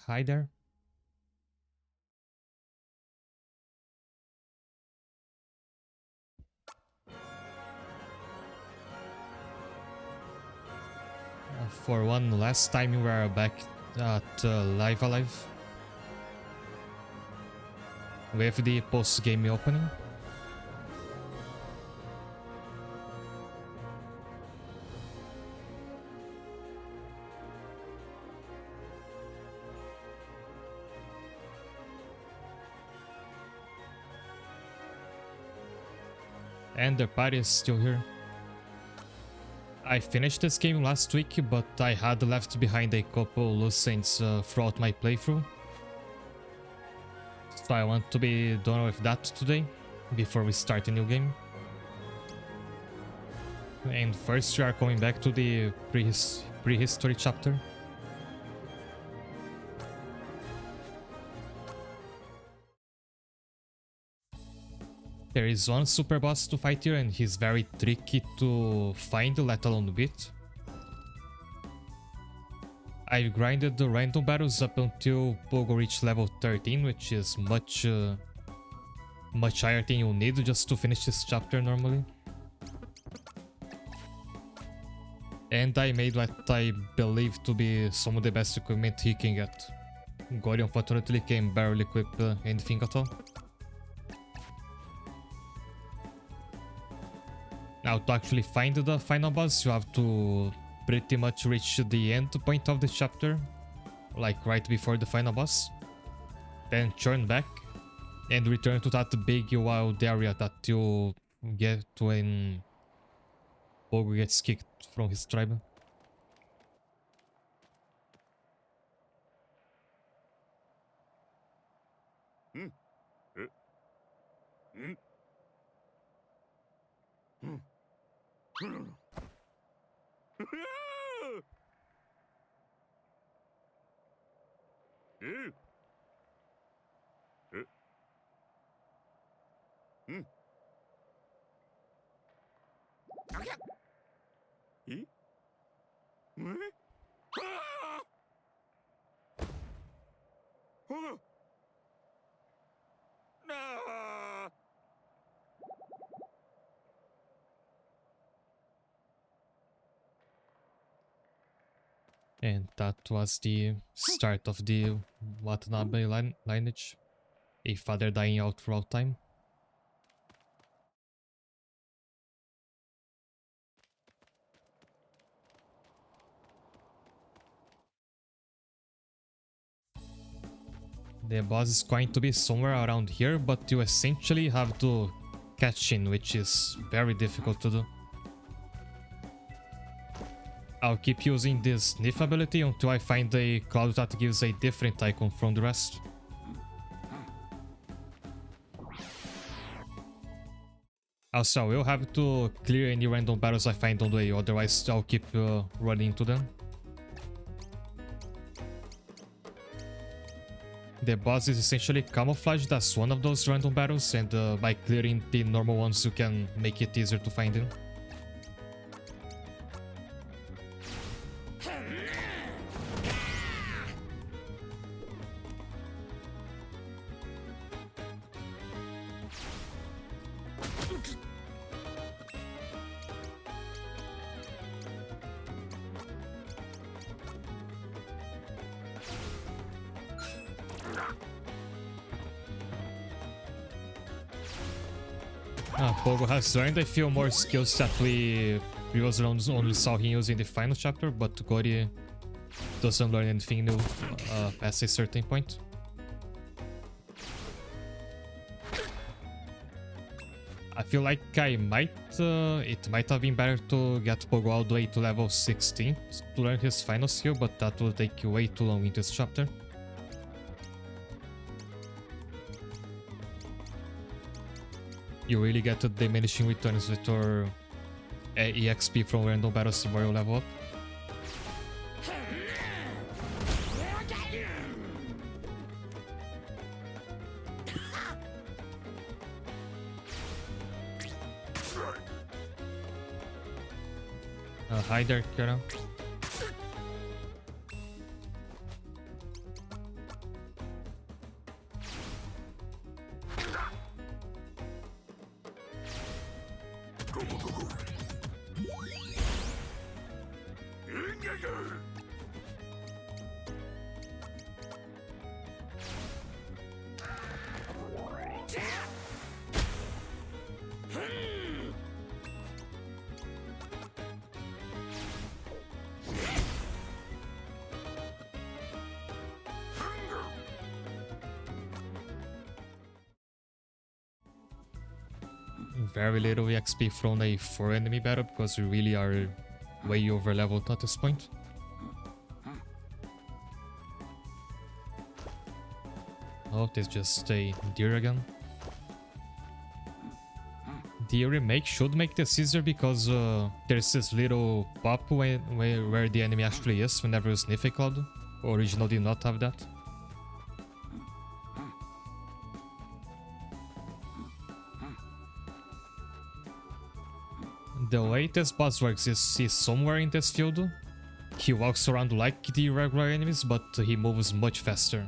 Hi there. For one last time, we are back at Live Alive with the post-game opening. And the party is still here. I finished this game last week, but I had left behind a couple loose ends throughout my playthrough. So I want to be done with that today, before we start a new game. And first we are coming back to the prehistory chapter. There is one super boss to fight here and he's very tricky to find, let alone beat. I grinded the random battles up until Pogo reached level 13, which is much higher than you need just to finish this chapter normally. And I made what I believe to be some of the best equipment he can get. Gori unfortunately can barely equip anything at all. Now, to actually find the final boss, you have to pretty much reach the end point of the chapter, like right before the final boss. Then turn back and return to that big wild area that you get when Pogo gets kicked from his tribe. And that was the start of the Watanabe lineage, a father dying out throughout time. The boss is going to be somewhere around here, but you essentially have to catch in, which is very difficult to do. I'll keep using this sniff ability until I find a cloud that gives a different icon from the rest. Also, I will have to clear any random battles I find on the way, otherwise I'll keep running into them. The boss is essentially camouflaged as one of those random battles, and by clearing the normal ones you can make it easier to find him. Pogo has learned a few more skills that we previously only saw him use in the final chapter, but Gori doesn't learn anything new past a certain point. I feel like it might have been better to get Pogo all the way to level 16 to learn his final skill, but that will take way too long in this chapter. You really get to diminishing returns with your EXP from random battles where you level up. Hi there, Kara. very little XP from a 4 enemy battle because we really are way over leveled at this point. Oh, there's just a deer again. The remake should make this easier because there's this little pop where the enemy actually is whenever you sniff a cloud. Original did not have that. The way this boss works is he's somewhere in this field. He walks around like the regular enemies, but he moves much faster.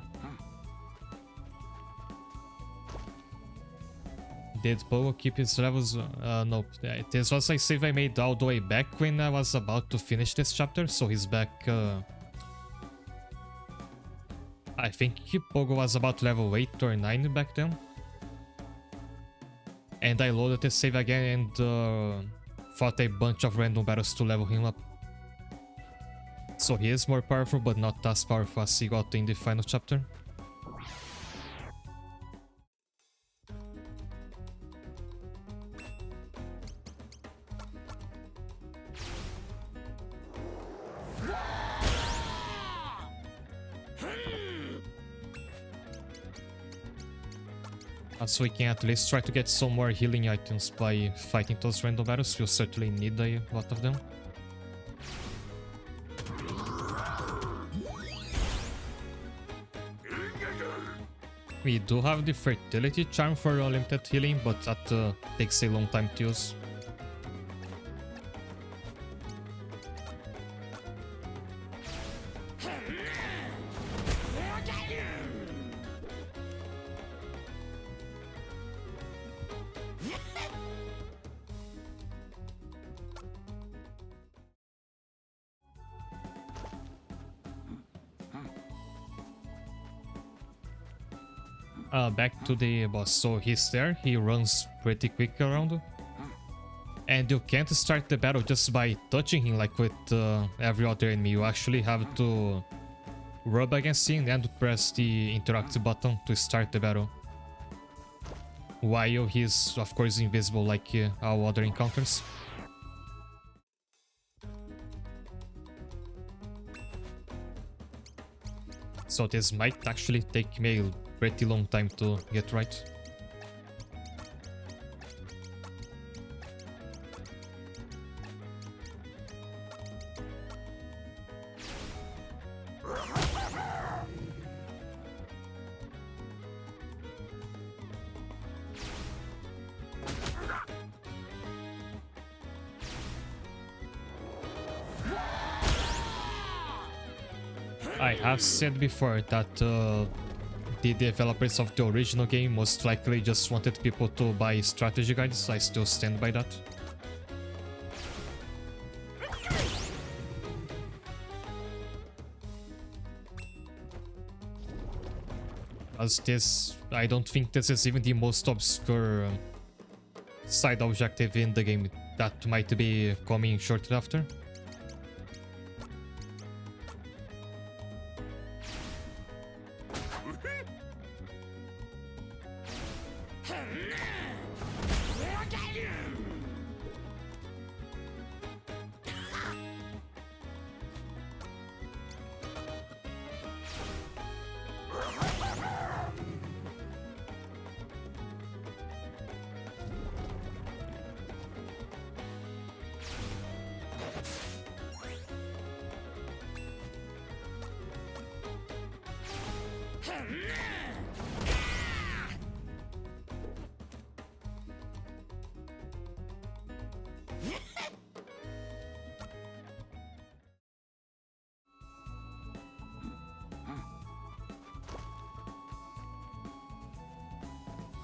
Did Pogo keep his levels? No. This was a save I made all the way back when I was about to finish this chapter, so he's back... I think Pogo was about level 8 or 9 back then. And I loaded this save again and fought a bunch of random battles to level him up. So he is more powerful, but not as powerful as he got in the final chapter. So we can at least try to get some more healing items by fighting those random battles. We'll certainly need a lot of them. We do have the fertility charm for unlimited healing, but that takes a long time to use. Back to the boss. So he's there, he runs pretty quick around. And you can't start the battle just by touching him like with every other enemy. You actually have to rub against him and press the interact button to start the battle. While he's of course invisible like our other encounters. So this might actually take me a pretty long time to get right. I have said before that the developers of the original game most likely just wanted people to buy strategy guides. I still stand by that. As this, I don't think this is even the most obscure side objective in the game. That might be coming shortly after.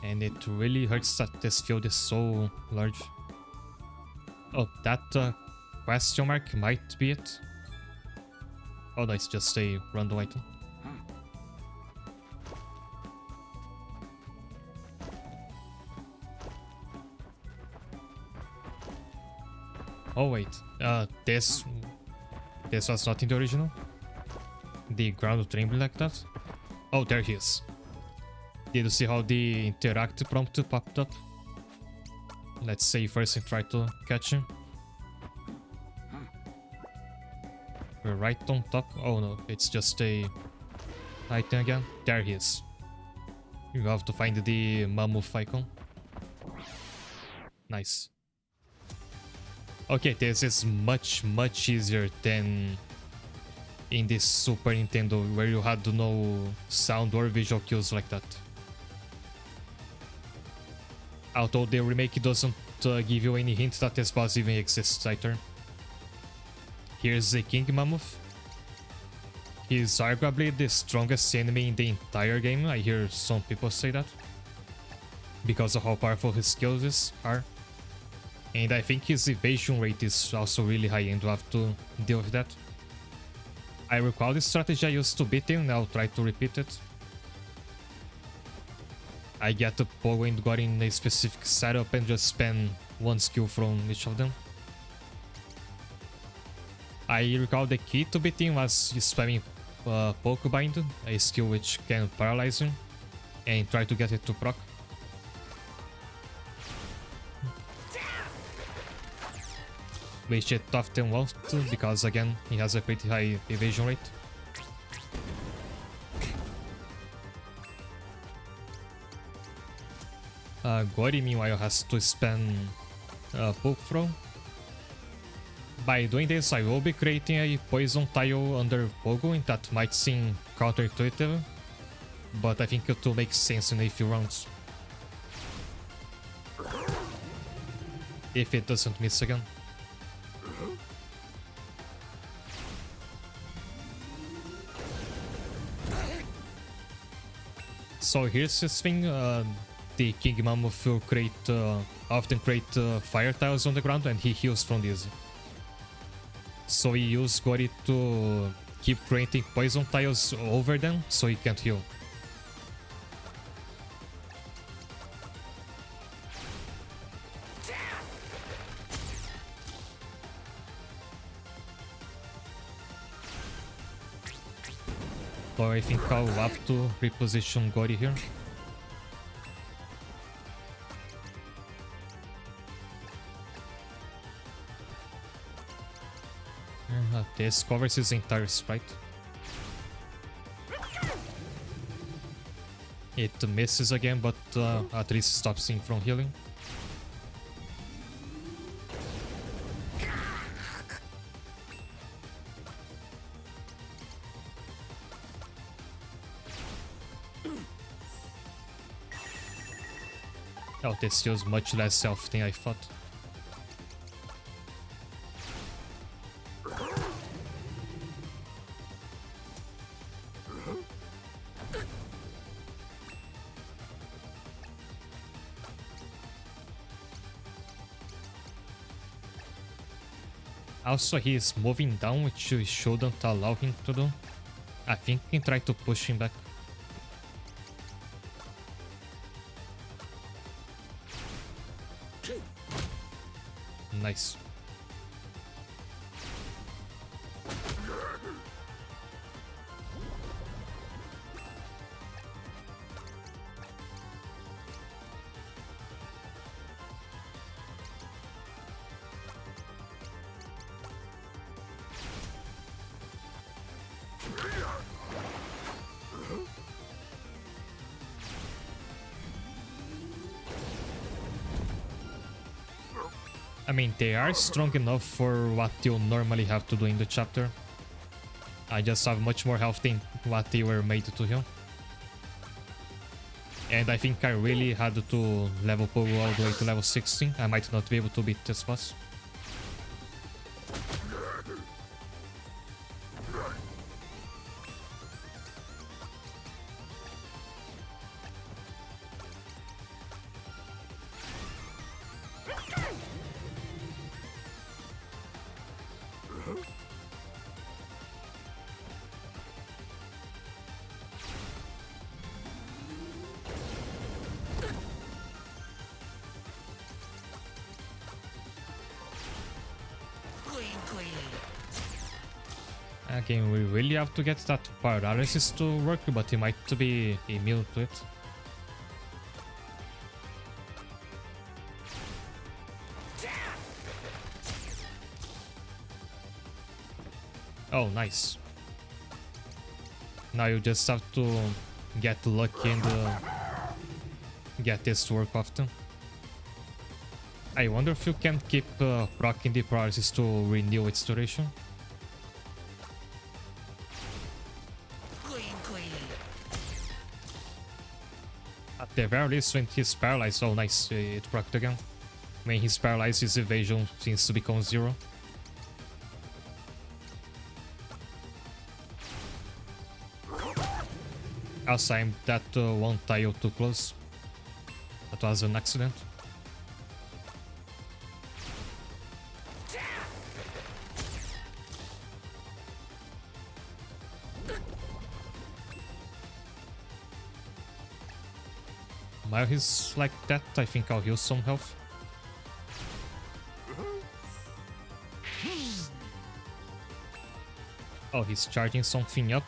And it really hurts that this field is so large. Oh, that question mark might be it. Oh no, it's just a random item. Oh wait, this was not in the original? The ground trembling like that? Oh, there he is. Did you see how the interact prompt popped up? Let's say first and try to catch him. We're right on top. Oh no, it's just a item again. There he is. You have to find the mammoth icon. Nice. Okay, this is much easier than in this Super Nintendo where you had no sound or visual cues like that. Although the remake doesn't give you any hint that this boss even exists either. Here's the King Mammoth. He's arguably the strongest enemy in the entire game. I hear some people say that, because of how powerful his skills are. And I think his evasion rate is also really high, and you have to deal with that. I recall the strategy I used to beat him, and I'll try to repeat it. I get the Pogo and got in a specific setup and just spam one skill from each of them. I recall the key to beat him was spamming Poke Bind, a skill which can paralyze him, and try to get it to proc. Which it often won't, because again, he has a pretty high evasion rate. Gori meanwhile has to spam Poke Throw. By doing this, I will be creating a poison tile under Pogo, and that might seem counterintuitive, but I think it will make sense in a few rounds. If it doesn't miss again. So here's this thing, the King Mammoth will often create fire tiles on the ground, and he heals from these. So we use Gori to keep creating poison tiles over them so he can't heal. So I think I'll have to reposition Gori here. This covers his entire sprite. It misses again, but at least stops him from healing. Oh, this deals much less health than I thought. Also, he is moving down, which you shouldn't allow him to do. I think we can try to push him back. Nice. I mean, they are strong enough for what you normally have to do in the chapter. I just have much more health than what they were made to heal. And I think I really had to level Pogo all the way to level 16. I might not be able to beat this boss. Again, we really have to get that paralysis to work, but he might be immune to it. Oh, nice. Now you just have to get lucky and get this to work often. I wonder if you can keep proccing the paralysis to renew its duration. At the very least, when he's paralyzed, oh nice, it procced again. When he's paralyzed, his evasion seems to become 0. Also, aimed that one tile too close. That was an accident. While he's like that, I think I'll heal some health. Oh, he's charging something up.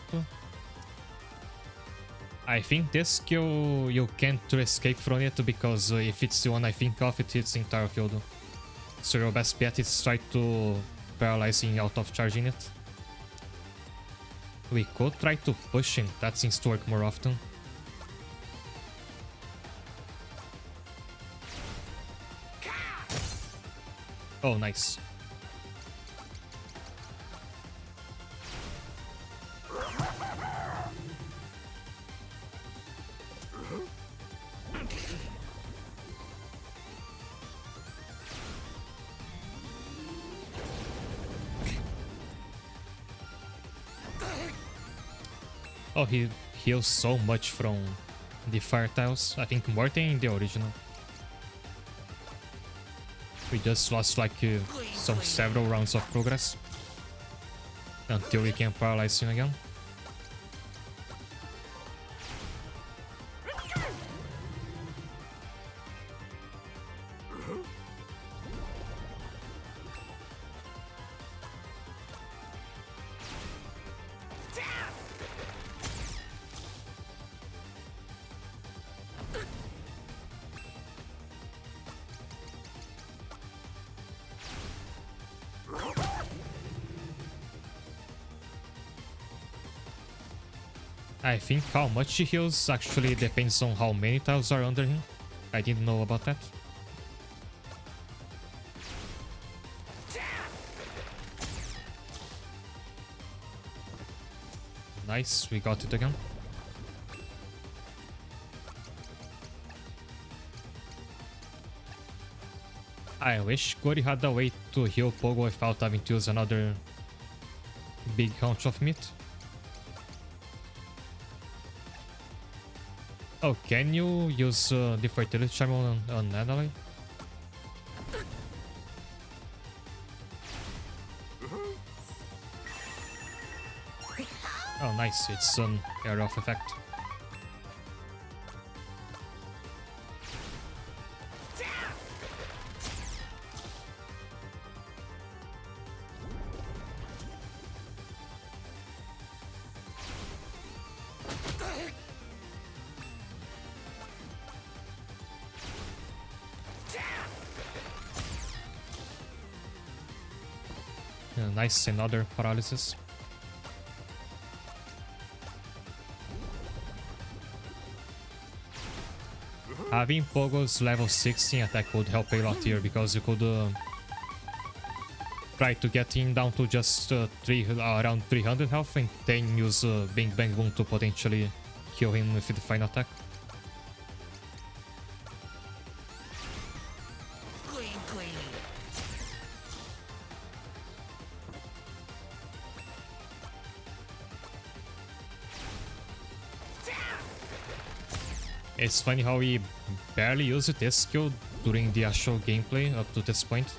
I think this skill, you can't escape from it, because if it's the one I think of, it hits the entire field. So your best bet is try to paralyze him out of charging it. We could try to push him, that seems to work more often. Oh, nice. Oh, he heals so much from the fire tiles. I think more than in the original. We just lost like several rounds of progress until we can paralyze him again. I think how much he heals actually depends on how many tiles are under him. I didn't know about that. Nice, we got it again. I wish Gori had a way to heal Pogo without having to use another big hunch of meat. Oh, can you use the fertility charm on Adelaide? Oh, nice. It's an area of effect. Nice, another paralysis. Having Pogo's level 16 attack would help a lot here, because you could try to get him down to just around 300 health and then use Bing Bang Boom to potentially kill him with the final attack. It's funny how we barely used this skill during the actual gameplay up to this point,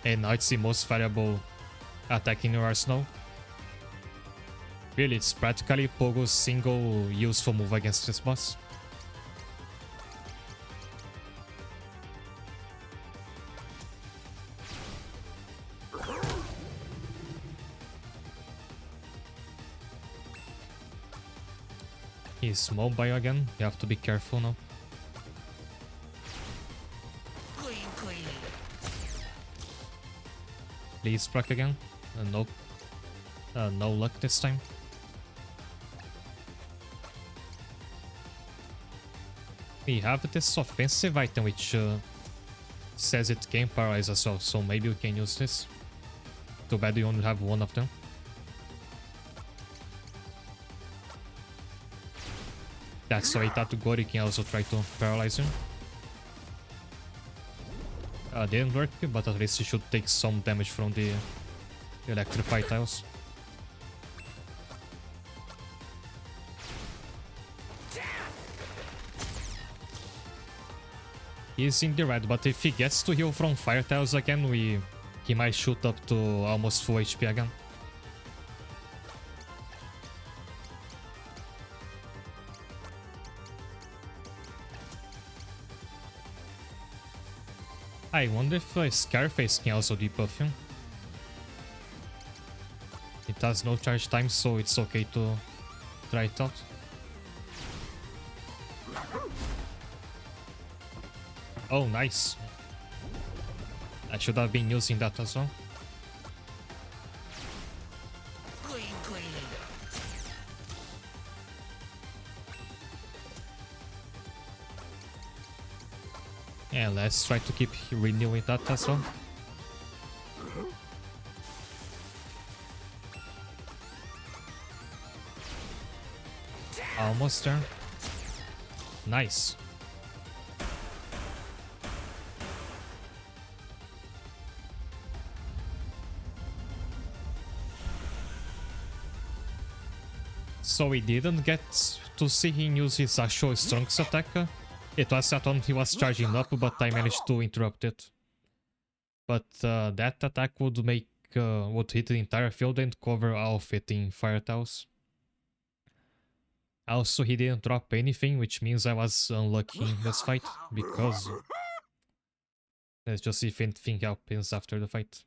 and now it's the most valuable attack in your arsenal. Really, it's practically Pogo's single useful move against this boss. He's mobile again, you have to be careful now. Please proc again. Nope. No luck this time. We have this offensive item which says it can paralyze us all, so maybe we can use this. Too bad we only have one of them. That's why Tatugori can also try to paralyze him. Didn't work, but at least he should take some damage from the electrify tiles. He's in the red, but if he gets to heal from fire tiles again, he might shoot up to almost full HP again. I wonder if Scarface can also debuff him. It has no charge time, so it's okay to try it out. Oh, nice. I should have been using that as well. Yeah, let's try to keep renewing that as well. Almost there. Nice. So we didn't get to see him use his actual strongest attack. It was that one he was charging up, but I managed to interrupt it. But that attack would make would hit the entire field and cover all of it in fire tiles. Also, he didn't drop anything, which means I was unlucky in this fight, because let's just see if anything happens after the fight.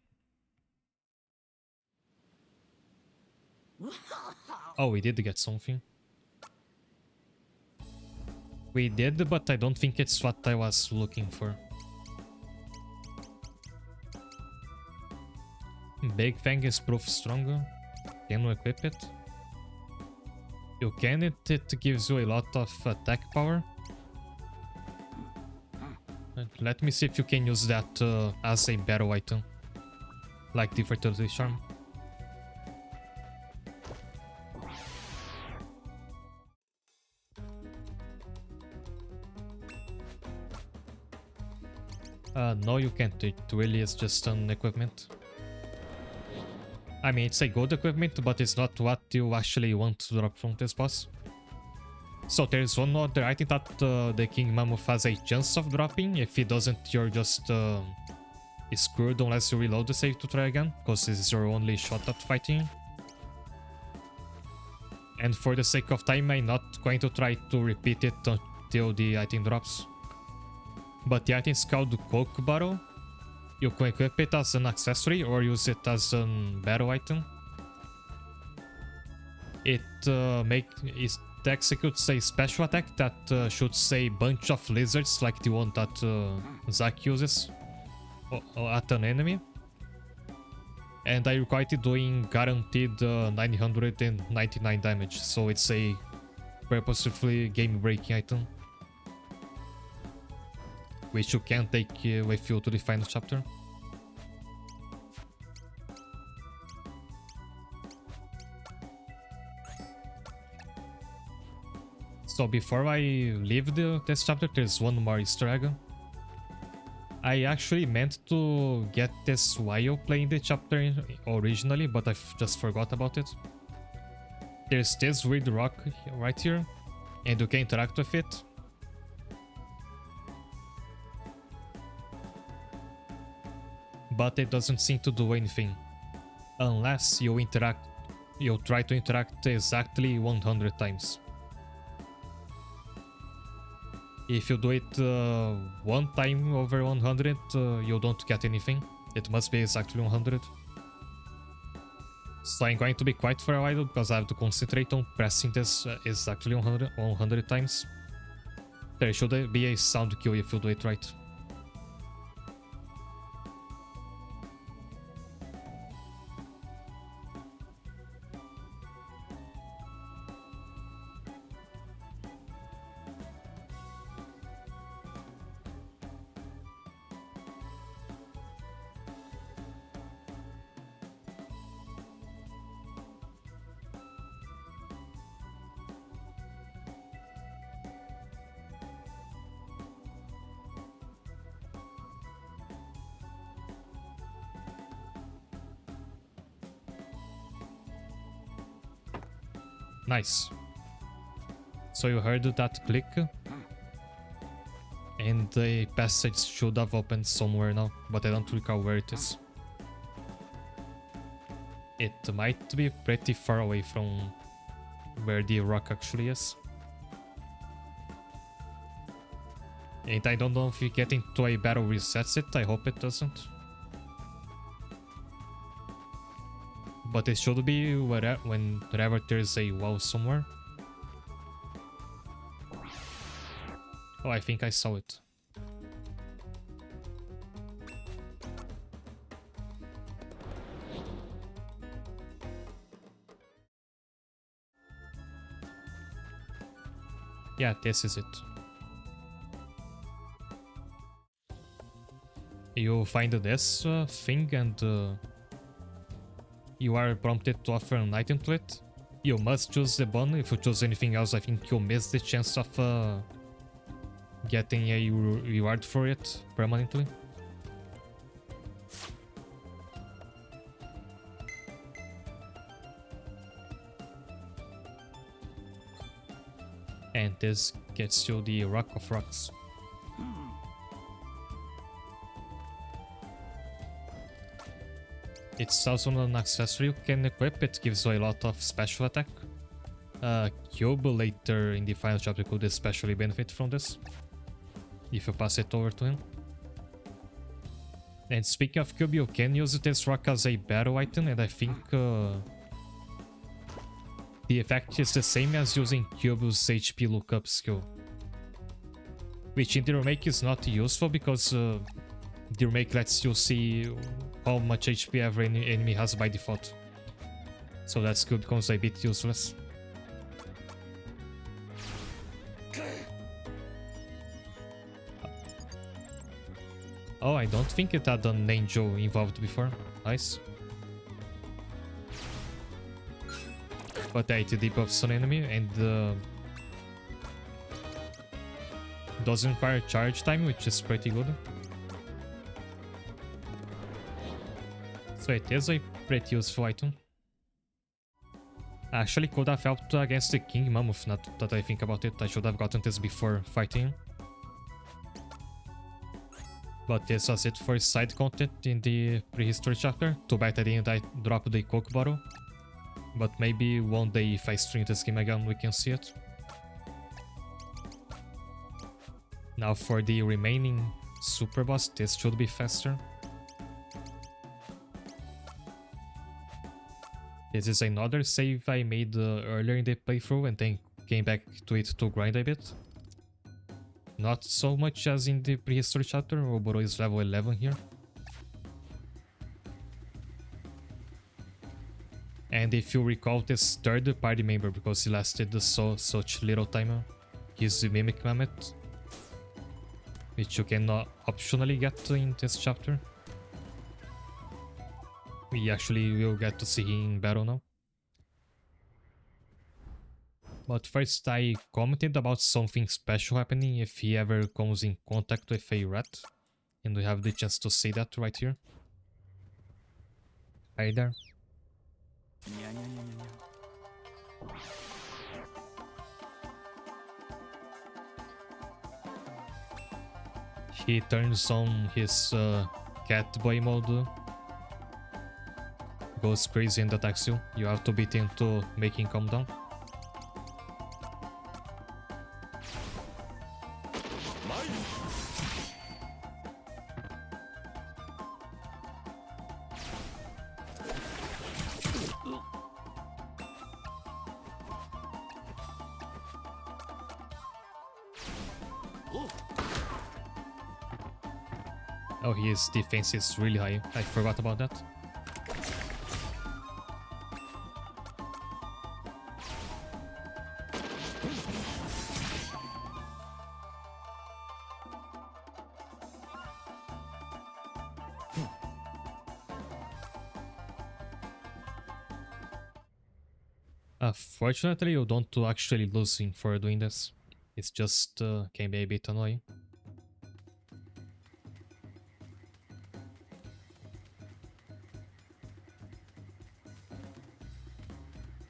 Oh, we did get something. We did, but I don't think it's what I was looking for. Big Fang is proof stronger. Can we equip it? You can, it gives you a lot of attack power. Let me see if you can use that as a battle item. Like the Fertility Charm. No, you can't. It really is just an equipment. I mean, it's a good equipment, but it's not what you actually want to drop from this boss. So there's one other item that the King Mammoth has a chance of dropping. If he doesn't, you're just screwed unless you reload the save to try again, because this is your only shot at fighting. And for the sake of time, I'm not going to try to repeat it until the item drops. But the item is called Coke Bottle. You can equip it as an accessory or use it as a battle item. It executes a special attack that shoots a bunch of lizards like the one that Zack uses at an enemy. And I require it doing guaranteed 999 damage, so it's a purposefully game-breaking item, which you can take with you to the final chapter. So before I leave this chapter, there's one more Easter egg. I actually meant to get this while playing the chapter originally, but I just forgot about it. There's this weird rock right here, and you can interact with it. But it doesn't seem to do anything unless you try to interact exactly 100 times. If you do it one time over 100, you don't get anything. It must be exactly 100. So I'm going to be quiet for a while because I have to concentrate on pressing this exactly 100 times. There should be a sound cue if you do it right. Nice. So you heard that click, and the passage should have opened somewhere now, but I don't recall where it is. It might be pretty far away from where the rock actually is. And I don't know if you get into a battle resets it, I hope it doesn't. But it should be whenever there's a wall somewhere. Oh, I think I saw it. Yeah, this is it. You find this thing and you are prompted to offer an item to it. You must choose the bone. If you choose anything else, I think you'll miss the chance of getting a reward for it permanently. And this gets you the Rock of Rocks. It's also an accessory you can equip. It gives you a lot of special attack. Cube later in the final chapter could especially benefit from this, if you pass it over to him. And speaking of Cube, you can use this rock as a battle item, and I think the effect is the same as using Cube's HP lookup skill. Which in the remake is not useful because the remake lets you see how much HP every enemy has by default. So that skill becomes a bit useless. Oh, I don't think it had an angel involved before. Nice. But 80 debuffs on enemy and doesn't require charge time, which is pretty good. So it is a pretty useful item. Actually could have helped against the King Mammoth, now that I think about it. I should have gotten this before fighting him. But this was it for side content in the prehistory chapter. Too bad I didn't drop the Coke bottle. But maybe one day if I stream this game again we can see it. Now for the remaining super boss, this should be faster. This is another save I made earlier in the playthrough and then came back to it to grind a bit. Not so much as in the prehistory chapter. Oboro is level 11 here. And if you recall this third party member, because he lasted such little time, he's the Mimic Mammoth, which you can optionally get in this chapter. We actually will get to see him in battle now. But first I commented about something special happening if he ever comes in contact with a rat. And we have the chance to see that right here. Hi there. He turns on his cat boy mode, goes crazy and attacks you. You have to beat him to make him calm down. Oh, his defense is really high. I forgot about that. Fortunately, you don't actually lose him for doing this. It's just can be a bit annoying.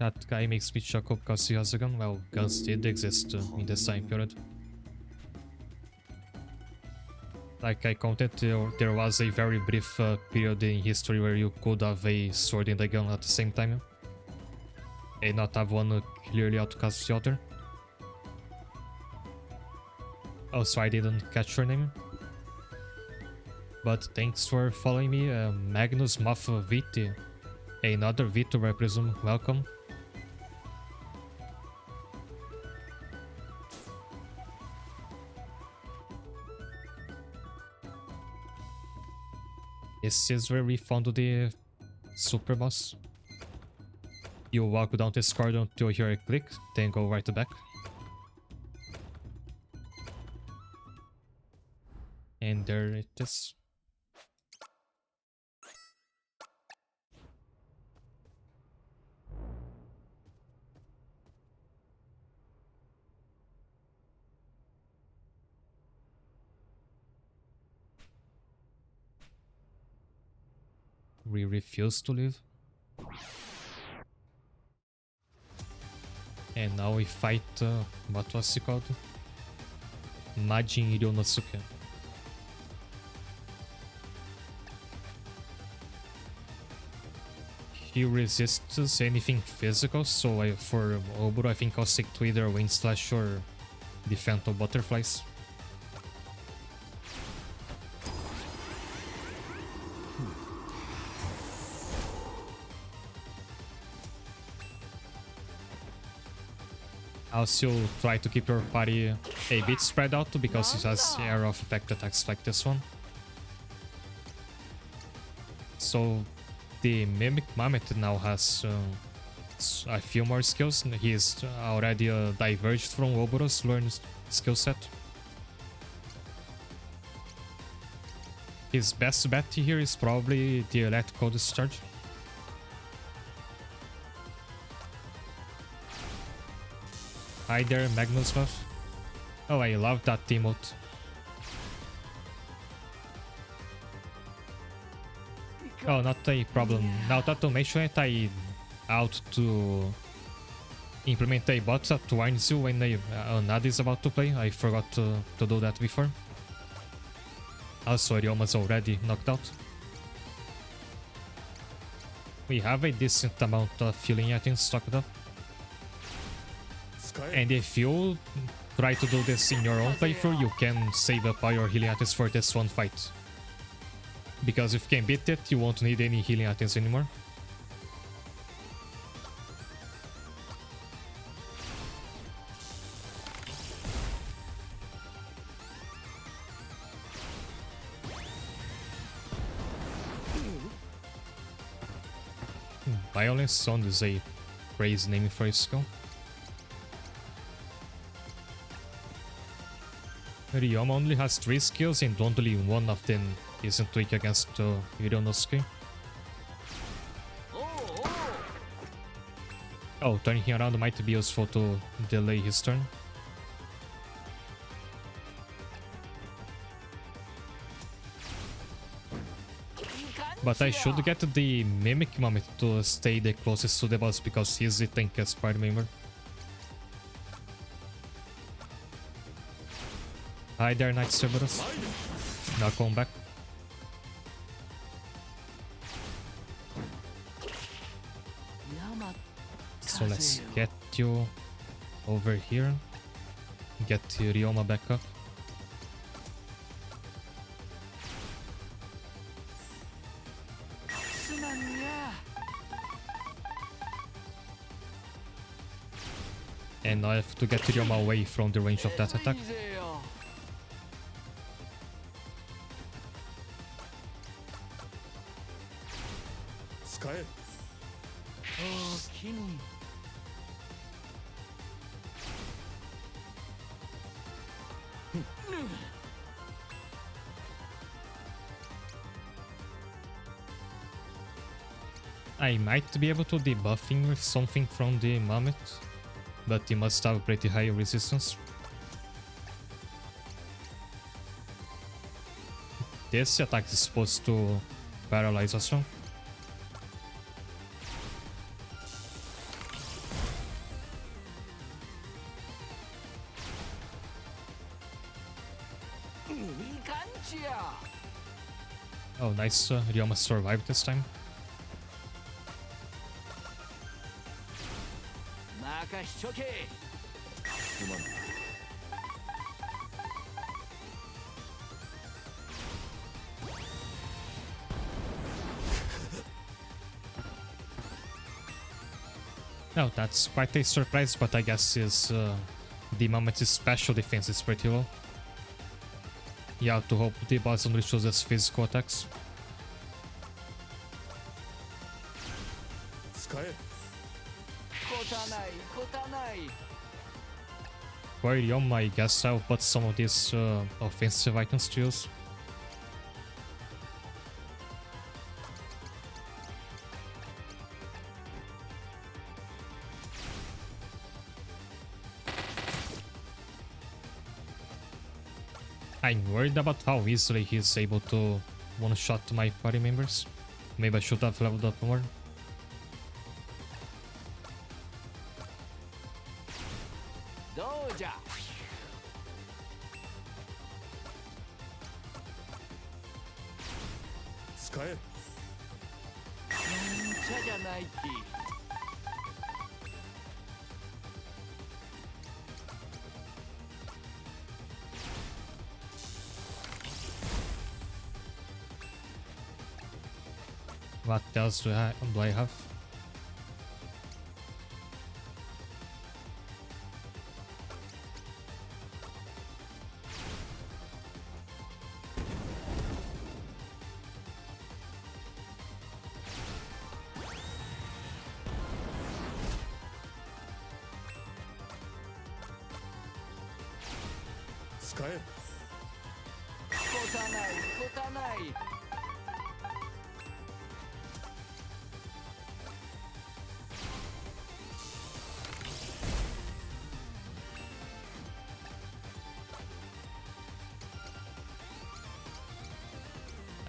That guy makes me chuckle because he has a gun. Well, guns did exist in this time period. Like I counted, there was a very brief period in history where you could have a sword and a gun at the same time. And not have one clearly outcast the other. Also, I didn't catch your name. But thanks for following me, Magnus Moff Viti. Another Vito, I presume. Welcome. This is where we found the super boss. You walk down this corridor until you hear a click, then go right back. And there it is. We refuse to leave. And now we fight, what was he called? Majin Ryonosuke. He resists anything physical, so for Oburu I think I'll stick to either Wind Slash or the Phantom Butterflies. I'll still try to keep your party a bit spread out because it has air of effect attacks like this one. So the Mimic Mammoth now has a few more skills. He is already diverged from Oburu's learned skill set. His best bet here is probably the Electrical Discharge. Hi there, Magnus buff. Oh, I love that emote. Oh, not a problem. Now that to mention it, I out to implement a bot that warns you when Nada is about to play. I forgot to do that before. Also, Ryoma's already knocked out. We have a decent amount of healing items stocked up. And if you try to do this in your own playthrough, you can save up all your healing items for this one fight. Because if you can beat it, you won't need any healing items anymore. Violence Sound is a crazy name for a skill. Ryoma only has 3 skills and only one of them isn't weak against Ryonosuke. Oh, turning him around might be useful to delay his turn. But I should get the Mimic Mammoth to stay the closest to the boss because he's the tankiest party member. Hi there, Night Cerberus. Now come back. So let's get you over here. Get Ryoma back up. And I have to get Ryoma away from the range of that attack. I might be able to debuff him with something from the Mammoth, but he must have pretty high resistance. This attack is supposed to paralyze us. Oh, nice. Ryoma survived this time. Oh, that's quite a surprise, but I guess the moment's special defense is pretty low. Yeah, to hope the boss only shows us physical attacks. For Ryoma, I guess I'll put some of these offensive items to use. I'm worried about how easily he's able to one-shot my party members. Maybe I should have leveled up more. What else do I have?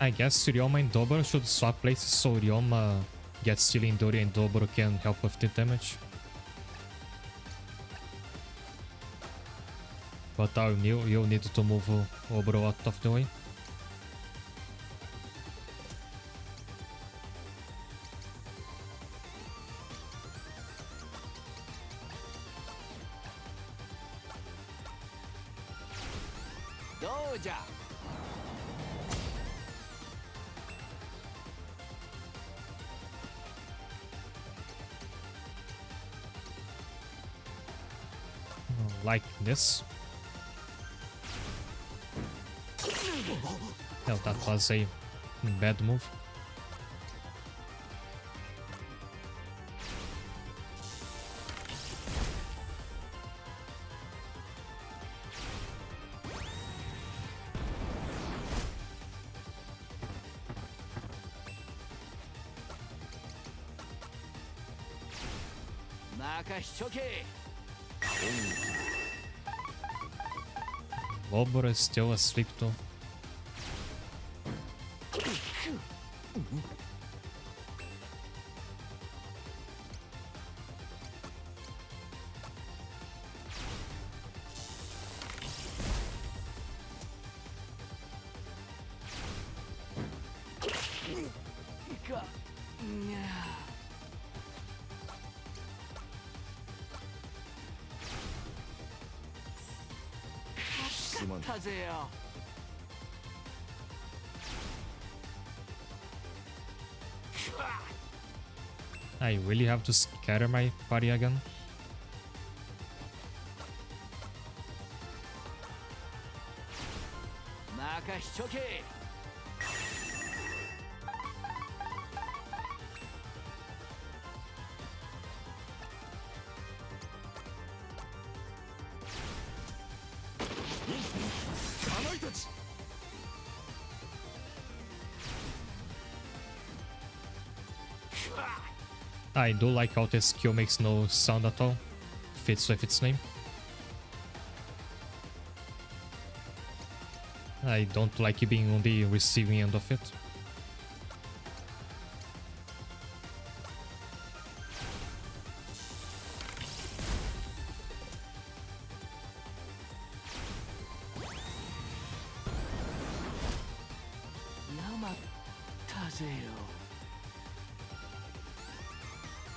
I guess Ryoma and Dobro should swap places so Ryoma gets stealing Dori and Dobro can help with the damage. But you'll need to move Obro out of the way. Like this. Hell, that was a bad move. Obro is still asleep though. I really have to scatter my party again. I do like how this skill makes no sound at all. Fits with its name. I don't like being on the receiving end of it.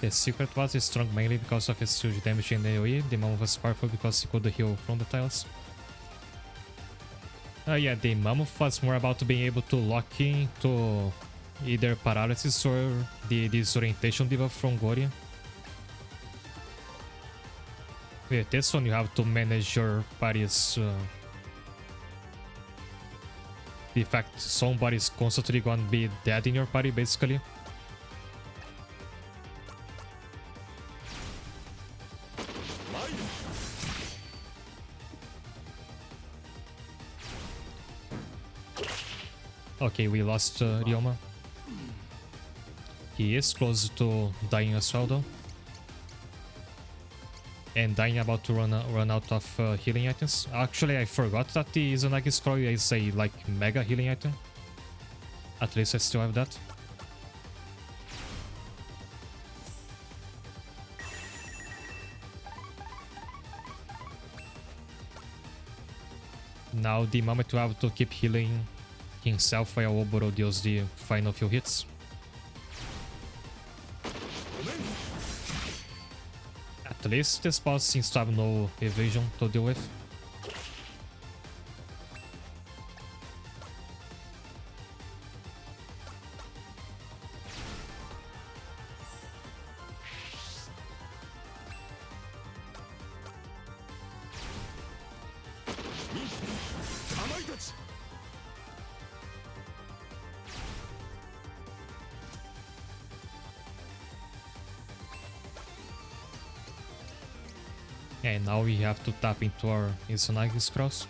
The secret was strong mainly because of his huge damage in AoE. The Mammoth was powerful because he could heal from the tiles. Yeah, the Mammoth was more about being able to lock in to either paralysis or the disorientation debuff from Goria. With this one, you have to manage your party's the fact somebody's constantly gonna be dead in your party, basically. Okay, we lost Ryoma. He is close to dying as well, though. And dying about to run out of healing items. Actually, I forgot that the Izanagi Scroll is a like mega healing item. At least I still have that. Now the moment to have to keep healing himself while Oboro deals the final few hits. At least this boss seems to have no evasion to deal with. And now we have to tap into our Izanagi's cross.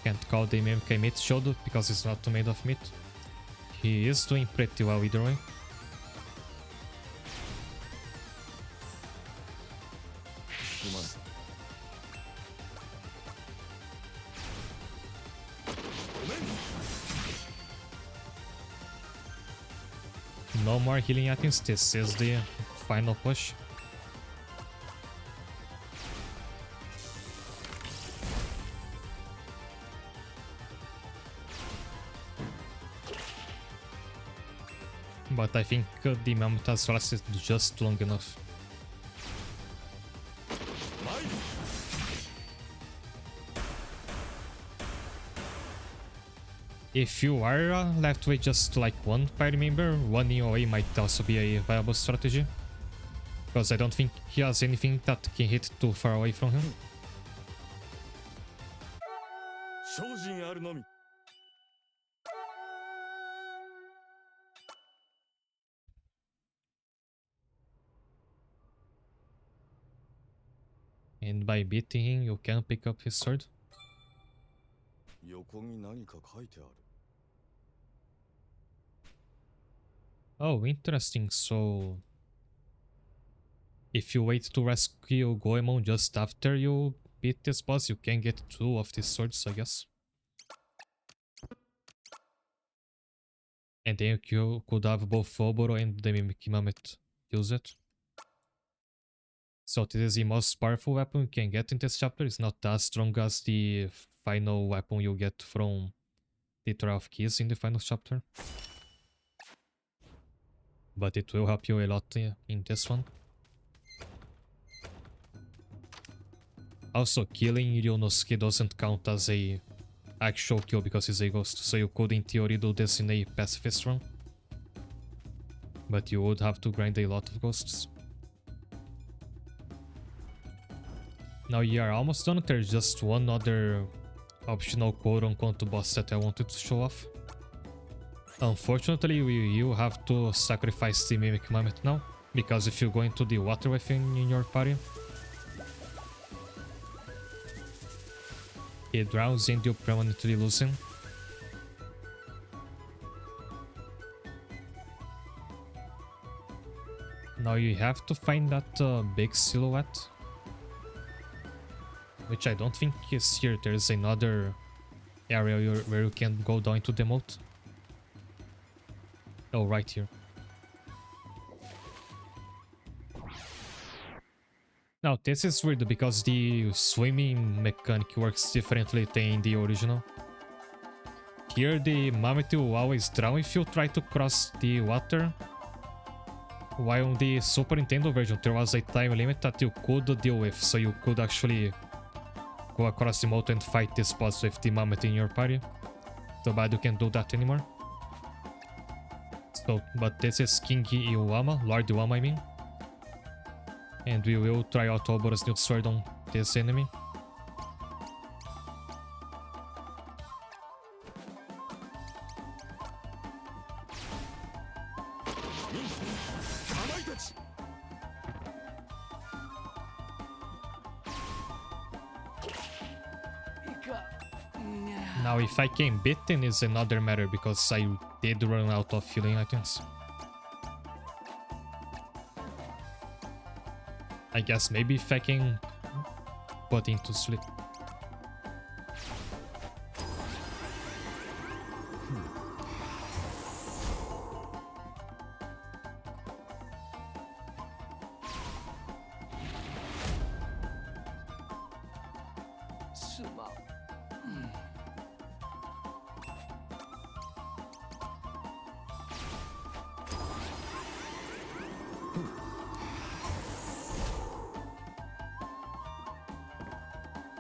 Can't call the MMK meat shield because it's not made of meat. He is doing pretty well either way. No more healing items, this is the final push. But I think the Mammoth has lasted just long enough. If you are left with just like one party member, running away might also be a viable strategy. Because I don't think he has anything that can hit too far away from him. And by beating him, you can pick up his sword. Oh, interesting. So, if you wait to rescue Goemon just after you beat this boss, you can get two of these swords, I guess. And then you could have both Oboro and the Mimikimammet use it. So this is the most powerful weapon you can get in this chapter. It's not as strong as the final weapon you get from the 12 keys in the final chapter. But it will help you a lot in this one. Also, killing Ryunosuke doesn't count as a actual kill because he's a ghost. So you could in theory do this in a pacifist run. But you would have to grind a lot of ghosts. Now you are almost done. There's just one other optional quote-unquote boss that I wanted to show off. Unfortunately, you have to sacrifice the Mimic Mammoth now, because if you go into the water with him in your party, he drowns and you permanently lose him. Now you have to find that big silhouette which I don't think is here. There's another area where you can go down into the moat. Oh, right here. Now, this is weird because the swimming mechanic works differently than the original. Here, the Mammoth will always drown if you try to cross the water. While in the Super Nintendo version, there was a time limit that you could deal with, so you could actually go across the moat and fight this boss with the Mammoth in your party. Too bad you can't do that anymore. So, but this is King Aoyama, Lord Aoyama I mean. And we will try out Obura's new sword on this enemy. Now if I came bitten is another matter because I did run out of healing items. I guess maybe if I can put into sleep.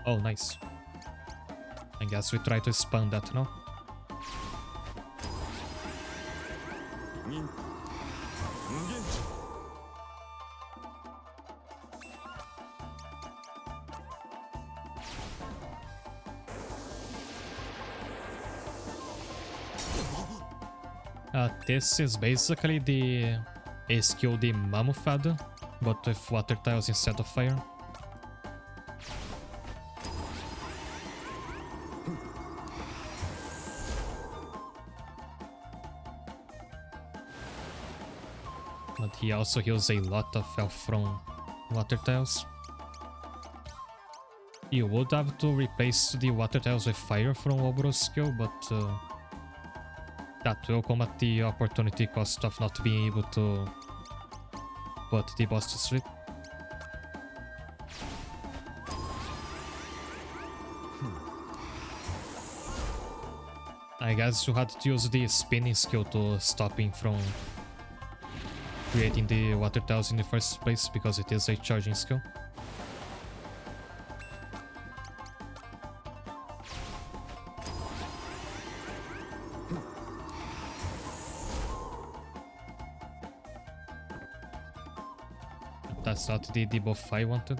Oh, nice. I guess we try to spam that now. This is basically the a skill the Mamufada, but with water tiles instead of fire. But he also heals a lot of health from water tiles. You would have to replace the water tiles with fire from Oboro's skill, but that will come at the opportunity cost of not being able to put the boss to sleep. I guess you had to use the spinning skill to stop him from creating the water tiles in the first place, because it is a charging skill. That's not the debuff I wanted.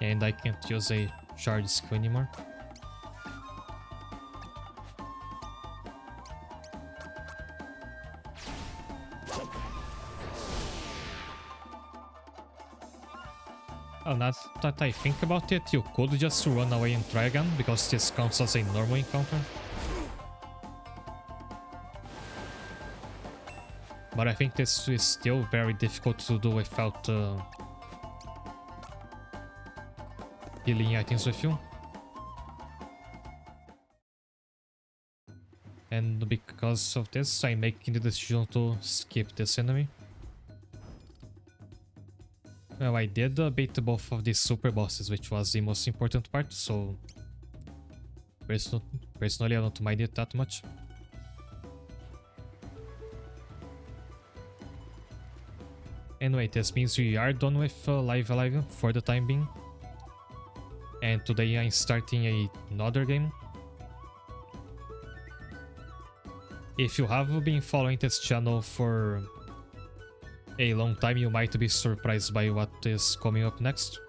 And I can't use a charge skill anymore. Oh, now that I think about it, you could just run away and try again, because this counts as a normal encounter. But I think this is still very difficult to do without healing items with you. And because of this, I'm making the decision to skip this enemy. Well, I did beat both of these super bosses, which was the most important part, so personally I don't mind it that much. Anyway, this means we are done with Live Alive for the time being. And today I'm starting another game. If you have been following this channel for a long time, you might be surprised by what is coming up next.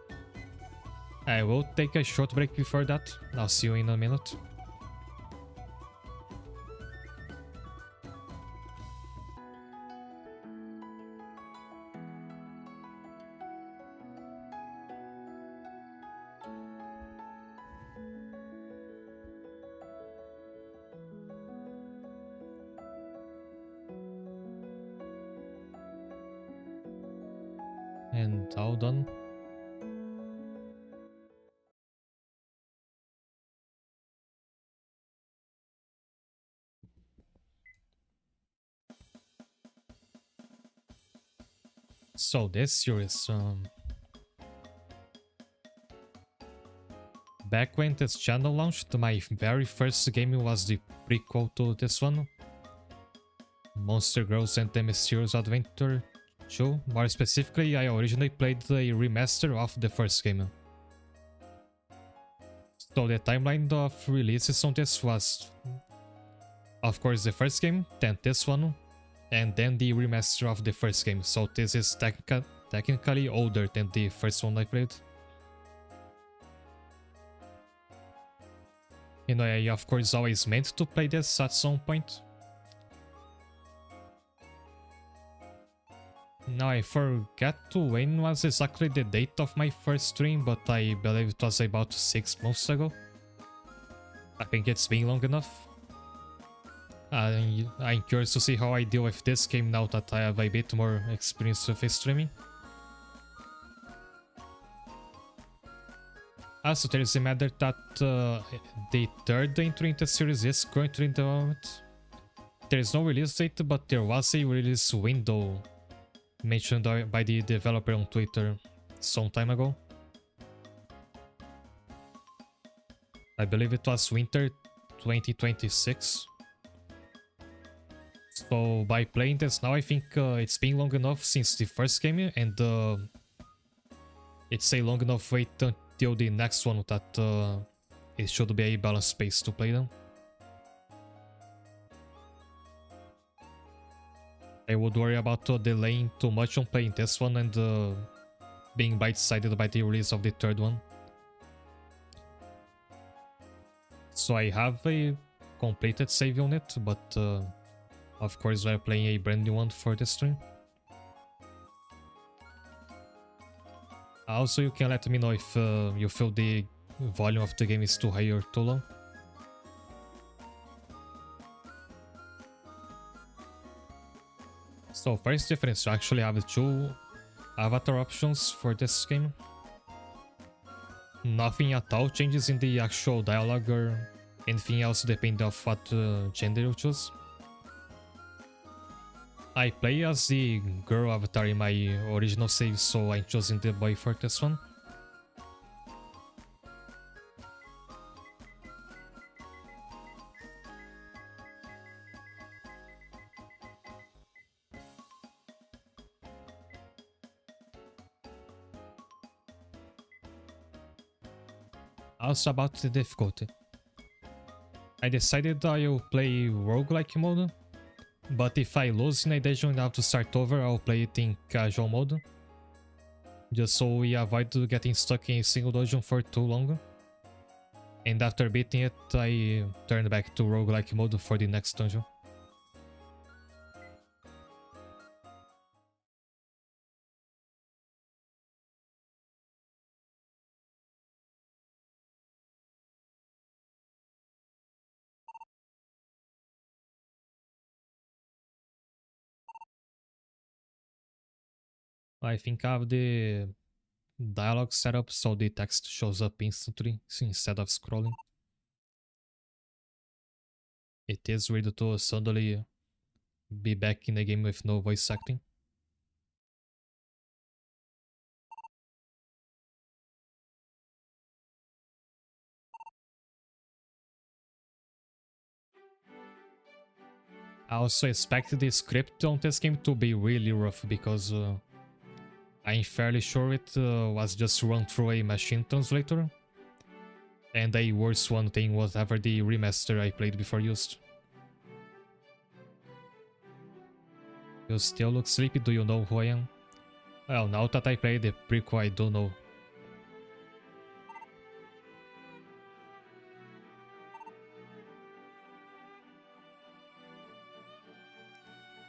I will take a short break before that. I'll see you in a minute. And all done. So this series, back when this channel launched, my very first game was the prequel to this one, Monster Girls and the Mysterious Adventure 2. More specifically, I originally played the remaster of the first game. So the timeline of releases on this was, of course, the first game, then this one, and then the remaster of the first game. So this is technically older than the first one I played. You know, I of course always meant to play this at some point. Now I forget when was exactly the date of my first stream, but I believe it was about 6 months ago. I think it's been long enough. I'm curious to see how I deal with this game now that I have a bit more experience with streaming. Also, there is a matter that the third entry in the series is currently in development. There is no release date, but there was a release window mentioned by the developer on Twitter some time ago. I believe it was winter 2026. So by playing this now, I think it's been long enough since the first game, and it's a long enough wait until the next one that it should be a balanced space to play them. I would worry about delaying too much on playing this one and being bite-sided by the release of the third one. So I have a completed save on it, but of course we're playing a brand new one for this stream. Also, you can let me know if you feel the volume of the game is too high or too low. So first difference, you actually have 2 avatar options for this game. Nothing at all changes in the actual dialogue or anything else depending on what gender you choose. I play as the girl avatar in my original save, so I'm choosing the boy for this one. Also about the difficulty. I decided I'll play roguelike mode, but if I lose in a dungeon and have to start over, I'll play it in casual mode. Just so we avoid getting stuck in a single dungeon for too long. And after beating it, I turn back to roguelike mode for the next dungeon. I think I have the dialogue set up so the text shows up instantly instead of scrolling. It is weird to suddenly be back in the game with no voice acting. I also expect the script on this game to be really rough because I'm fairly sure it was just run through a machine translator, and a worse one than whatever the remaster I played before used. You still look sleepy, do you know who I am? Well, now that I played the prequel, I do know.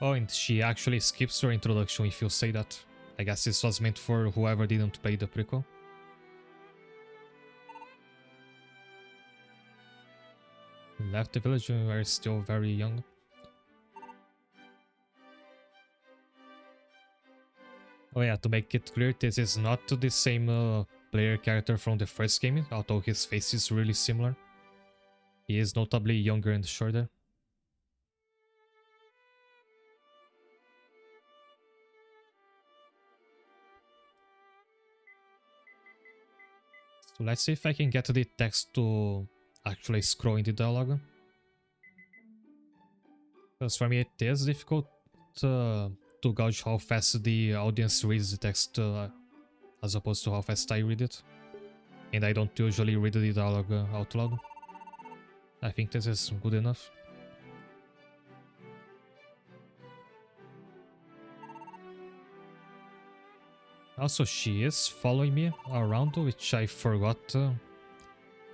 Oh, and she actually skips her introduction if you say that. I guess this was meant for whoever didn't play the prequel. Left the village when we were still very young. Oh yeah, to make it clear, this is not the same player character from the first game, although his face is really similar. He is notably younger and shorter. So let's see if I can get the text to actually scroll in the dialogue. Because for me it is difficult to gauge how fast the audience reads the text as opposed to how fast I read it. And I don't usually read the dialogue out loud. I think this is good enough. Also, she is following me around, which I forgot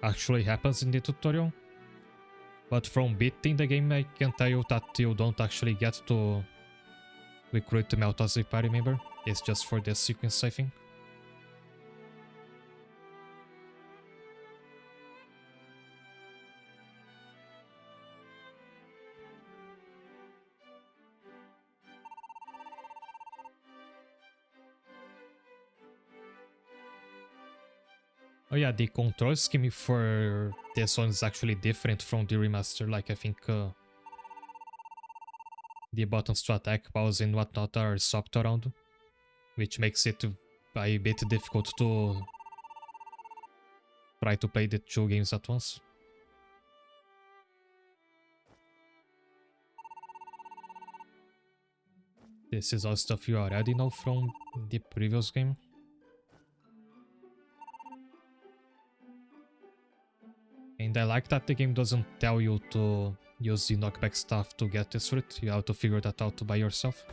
actually happens in the tutorial. But from beating the game, I can tell you that you don't actually get to recruit Melt as a party member. It's just for this sequence, I think. Oh yeah, the control scheme for this one is actually different from the remaster. Like, I think the buttons to attack, pause, and whatnot are swapped around, which makes it a bit difficult to try to play the two games at once. This is all stuff you already know from the previous game. And I like that the game doesn't tell you to use the knockback stuff to get this route. You have to figure that out by yourself.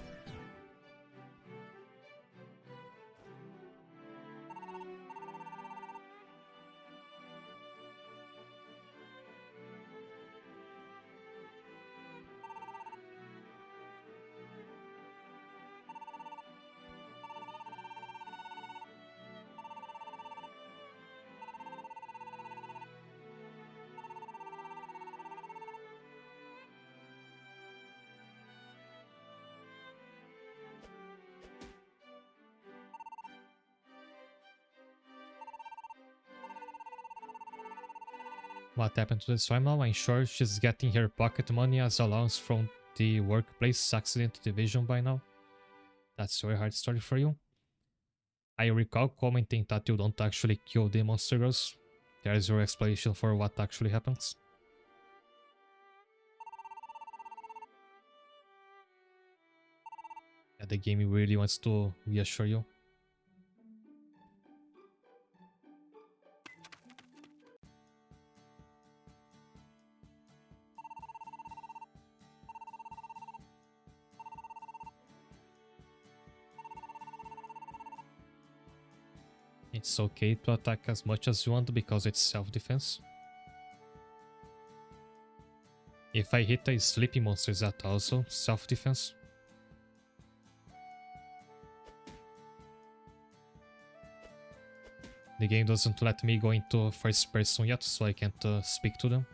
What happened to this now? I'm sure she's getting her pocket money as allowance from the workplace accident division by now. That's a very hard story for you. I recall commenting that you don't actually kill the monster girls. There's your explanation for what actually happens. Yeah, the game really wants to reassure you. It's okay to attack as much as you want because it's self-defense. If I hit a sleepy monster, is that also self-defense? The game doesn't let me go into first person yet, so I can't speak to them.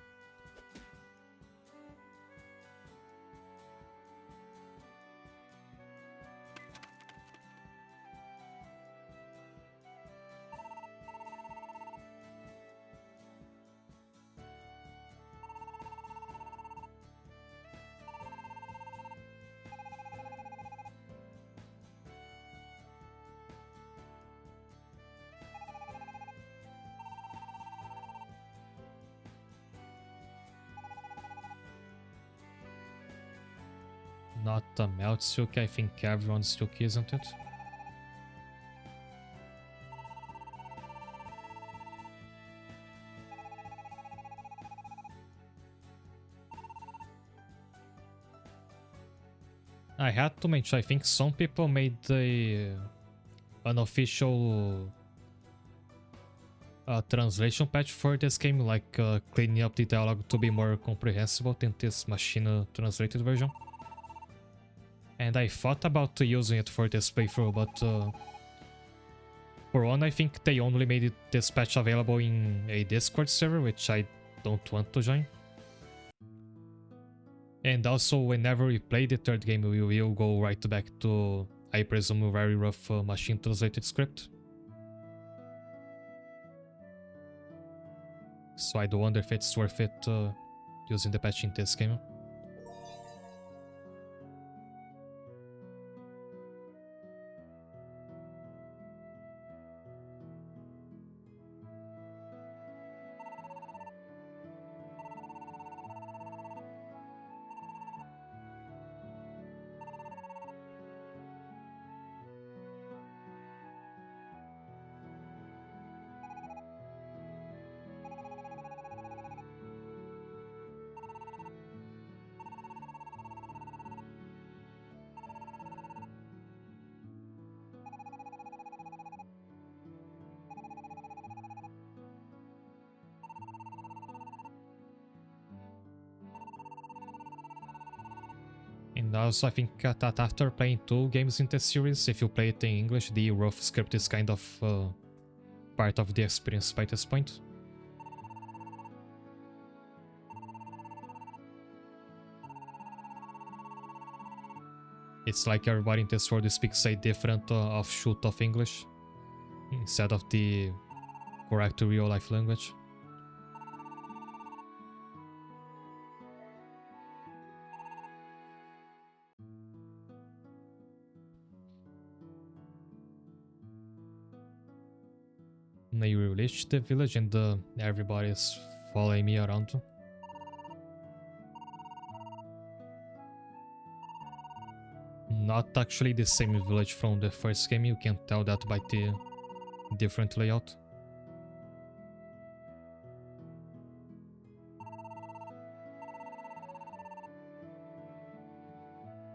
Not a melt silk, I think everyone's silk, isn't it? I had to mention, I think some people made an unofficial translation patch for this game, like cleaning up the dialogue to be more comprehensible than this machine translated version. And I thought about using it for this playthrough, but for one, I think they only made this patch available in a Discord server, which I don't want to join. And also, whenever we play the third game, we will go right back to I presume, a very rough machine translated script. So I do wonder if it's worth it using the patch in this game. And also I think that after playing 2 games in this series, if you play it in English, the rough script is kind of part of the experience by this point. It's like everybody in this world speaks a different offshoot of English instead of the correct real-life language. I reached the village and everybody's following me around. Not actually the same village from the first game, you can tell that by the different layout.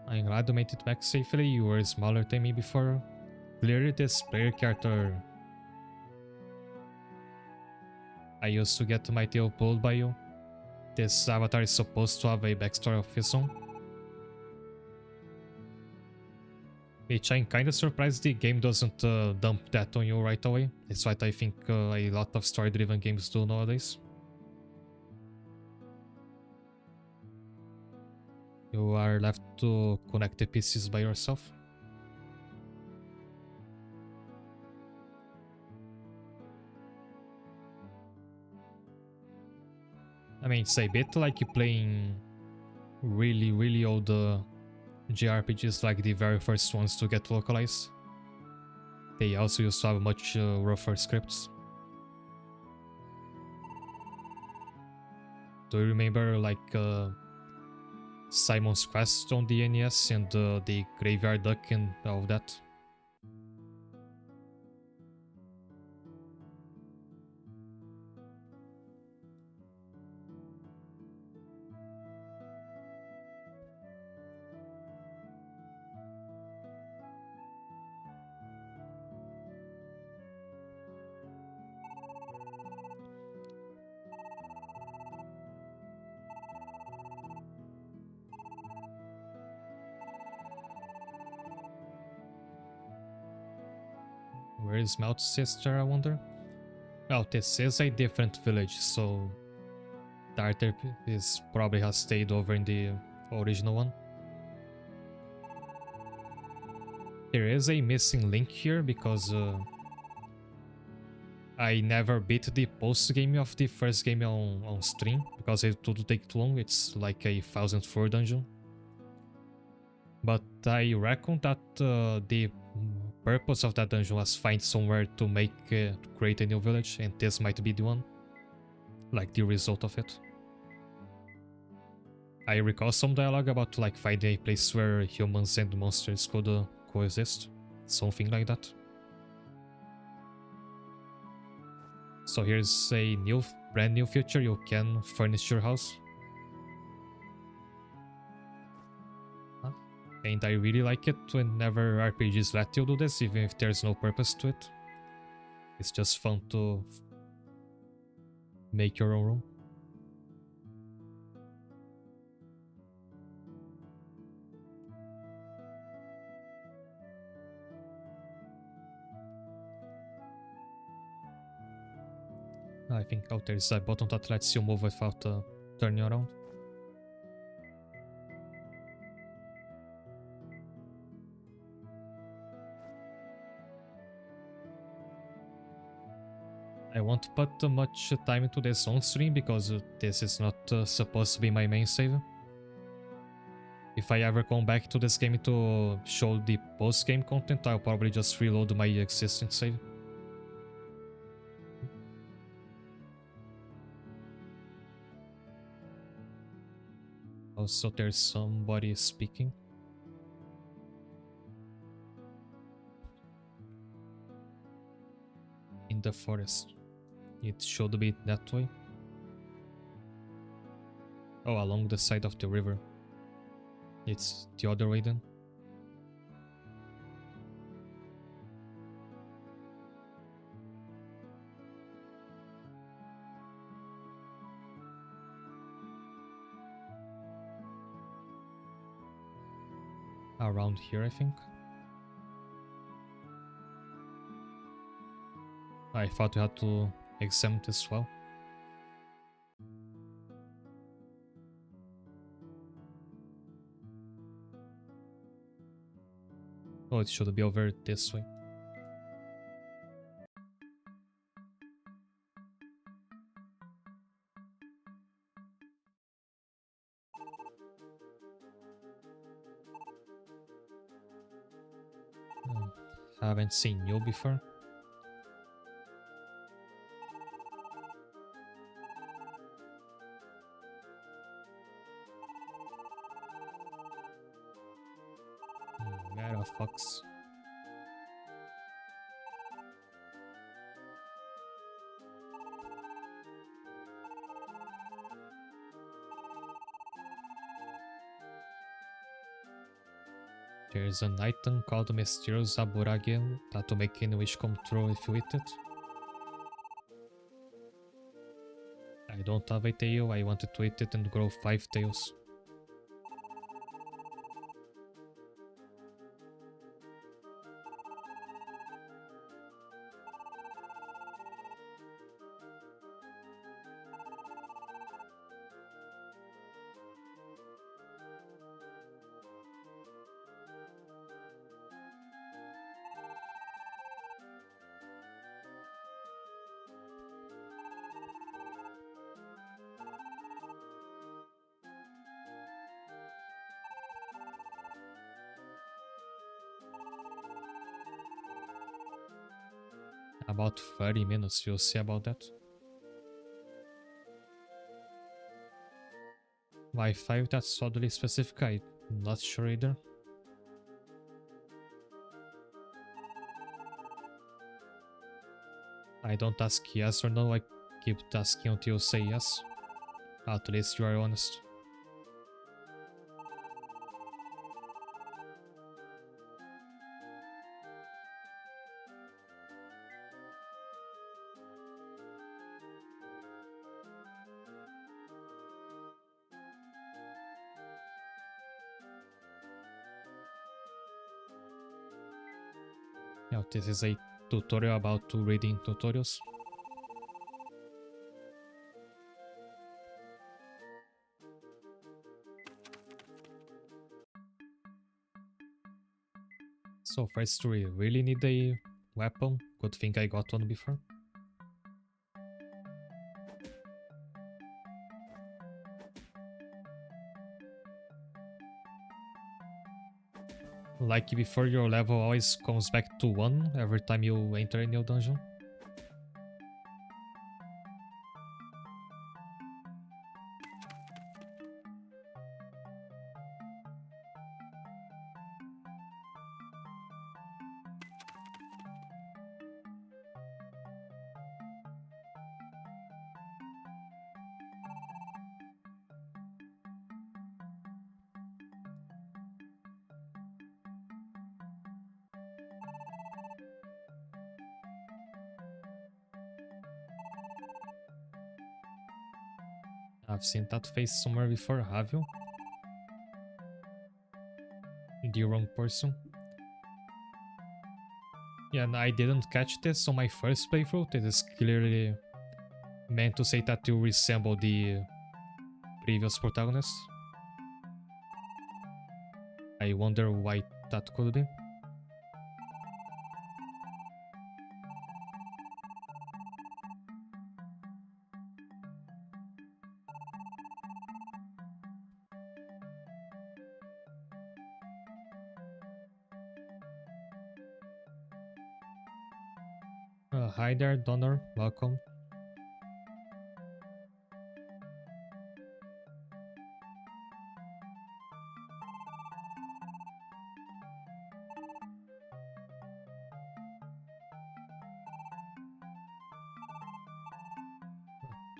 I'm glad you made it back safely, you were smaller than me before. Clearly this player character I used to get my tail pulled by you. This avatar is supposed to have a backstory of his own. Which I'm kinda surprised the game doesn't dump that on you right away. It's what I think a lot of story-driven games do nowadays. You are left to connect the pieces by yourself. I mean, it's a bit like playing really old JRPGs, like the very first ones to get localized. They also used to have much rougher scripts. Do you remember like Simon's Quest on the NES and the Graveyard Duck and all that? Where is Melt's sister, I wonder? Well, this is a different village, so Tartar is probably has stayed over in the original one. There is a missing link here because I never beat the post-game of the first game on stream because it would take too long. It's like a 1000th floor dungeon. But I reckon that the purpose of that dungeon was find somewhere to make to create a new village, and this might be the one, like the result of it. I recall some dialogue about like finding a place where humans and monsters could coexist, something like that. So here's a brand new feature: you can furnish your house. And I really like it whenever RPGs let you do this, even if there's no purpose to it. It's just fun to make your own room. I think there's a button that lets you move without turning around. I won't put much time into this on stream because this is not supposed to be my main save. If I ever come back to this game to show the post-game content, I'll probably just reload my existing save. Also, there's somebody speaking. In the forest. It should be that way. Oh, along the side of the river. It's the other way then. Around here, I think. I thought we had to examine this well. Oh, it should be over this way. Haven't seen you before. Meta fucks. There's an item called Mysterious Aburage that will make any wish come true if you eat it. I don't have a tail, I wanted to eat it and grow 5 tails. About 30 minutes, we'll see about that. Why 5? That's oddly specific, I'm not sure either. I don't ask yes or no, I keep asking until you say yes. At least you are honest. Now this is a tutorial about reading tutorials. So first we really need a weapon. Good thing I got one before. Like before, your level always comes back to 1 every time you enter a new dungeon. I've seen that face somewhere before, have you? The wrong person. Yeah, and I didn't catch this on my first playthrough. It is clearly meant to say that you resemble the previous protagonist. I wonder why that could be. Hi there, Donor. Welcome.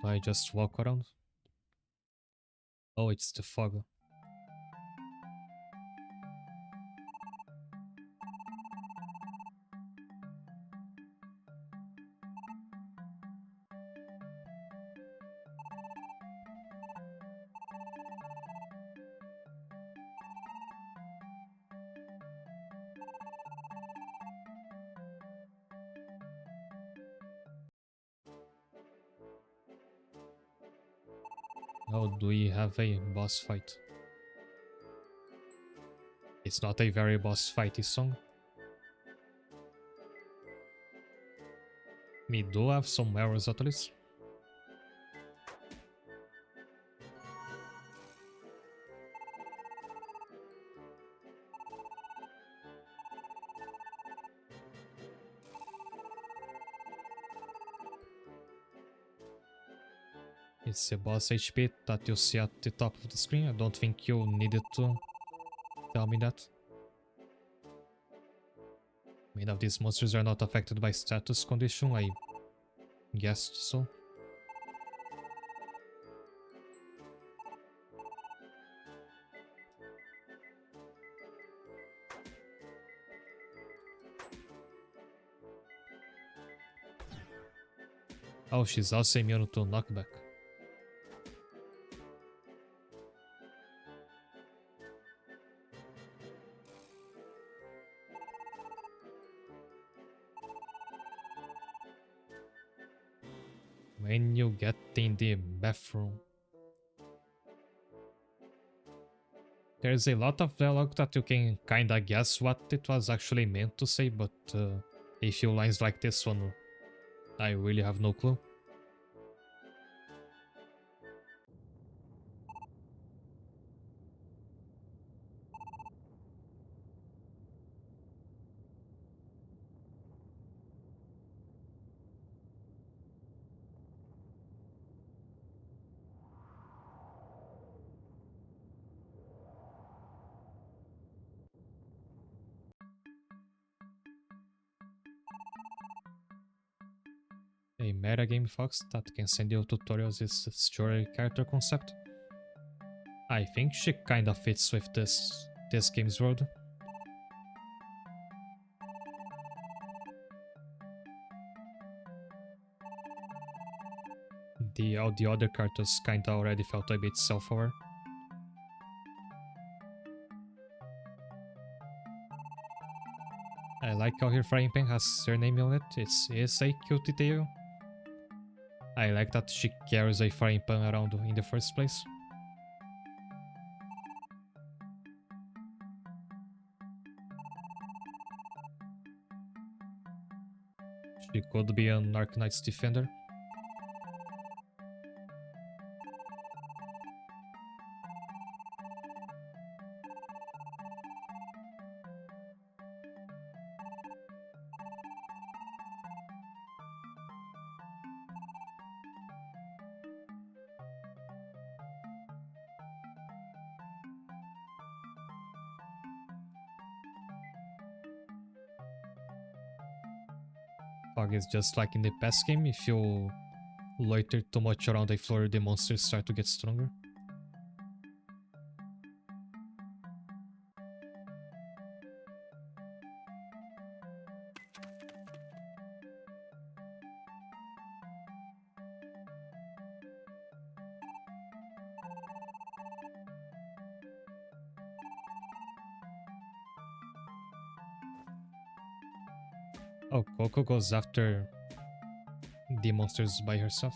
Do I just walk around? Oh, it's the fog. Oh, do we have a boss fight? It's not a very boss fighty song. We do have some errors at least. It's a boss HP that you see at the top of the screen. I don't think you needed to tell me that. Many of these monsters are not affected by status condition, I guessed so. Oh, she's also immune to knockback. When you get in the bathroom, there's a lot of dialogue that you can kinda guess what it was actually meant to say, but a few lines like this one, I really have no clue. A metagame fox that can send you tutorials is story character concept. I think she kinda fits with this game's world. All the other characters kinda already felt a bit self-aware. I like how her frying pan has her name on it. It's a cute detail. I like that she carries a frying pan around in the first place. She could be an Arknight's defender. Fog is just like in the past game, if you loiter too much around a floor, the monsters start to get stronger. Oh, Coco goes after the monsters by herself.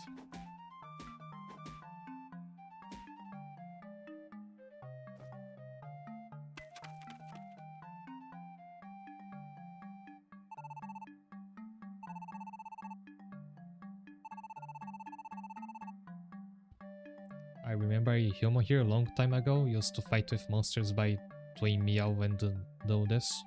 I remember a human here a long time ago used to fight with monsters by doing meow and do this.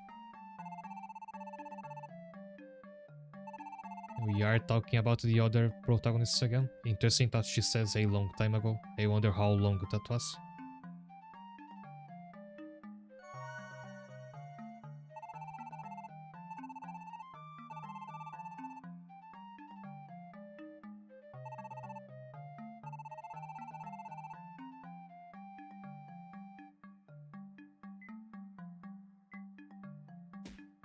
We are talking about the other protagonists again. Interesting that she says a long time ago. I wonder how long that was.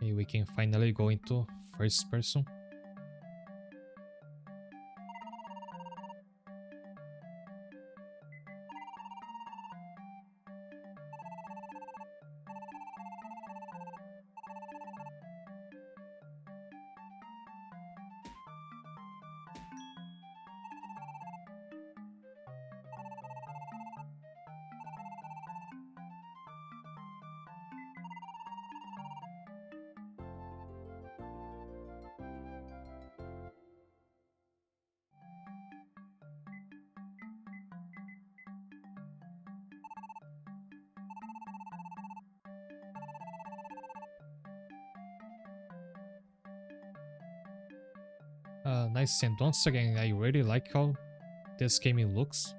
Okay, we can finally go into first person. Nice, and once again, I really like how this game looks.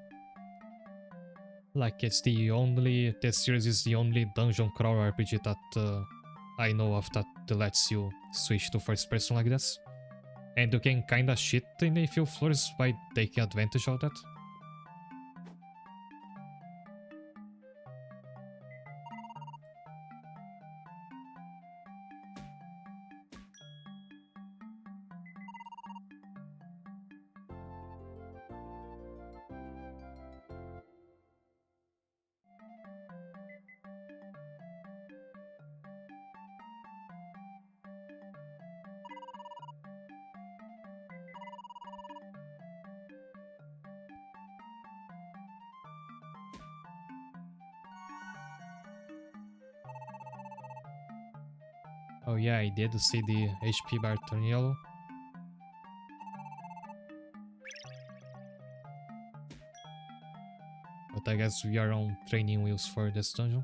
Like it's this series is the only dungeon crawler RPG that I know of that lets you switch to first person like this. And you can kinda shit in a few floors by taking advantage of that. Oh yeah, I did see the HP bar turn yellow. But I guess we are on training wheels for this dungeon.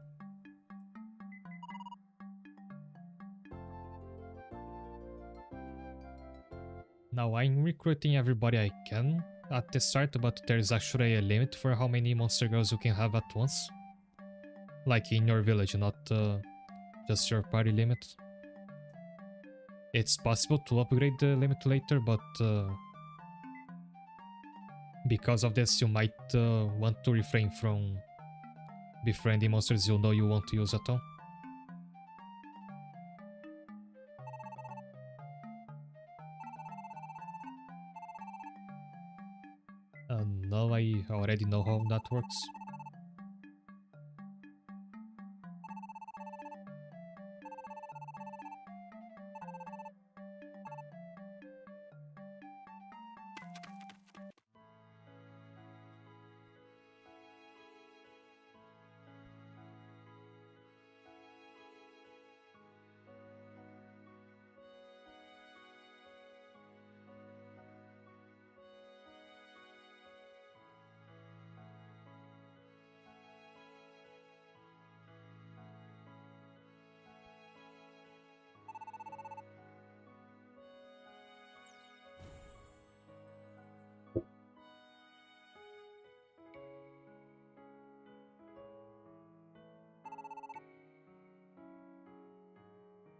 Now I'm recruiting everybody I can at the start, but there is actually a limit for how many monster girls you can have at once. Like in your village, not just your party limit. It's possible to upgrade the limit later, but because of this you might want to refrain from befriending monsters you know you want to use at all. No, I already know how that works.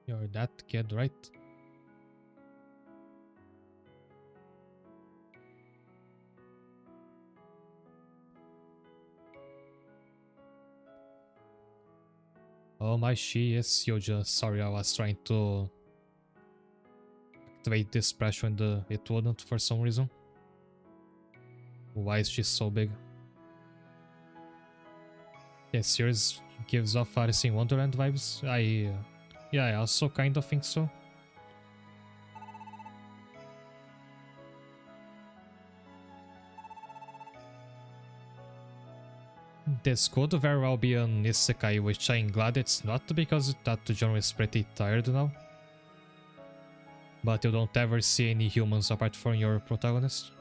You're that kid, right? Oh my, she is Yoja. Sorry, I was trying to activate this pressure and it wouldn't for some reason. Why is she so big? This series gives off Alice in Wonderland vibes. Yeah, I also kind of think so. This could very well be an isekai, which I'm glad it's not because that genre is pretty tired now. But you don't ever see any humans apart from your protagonist.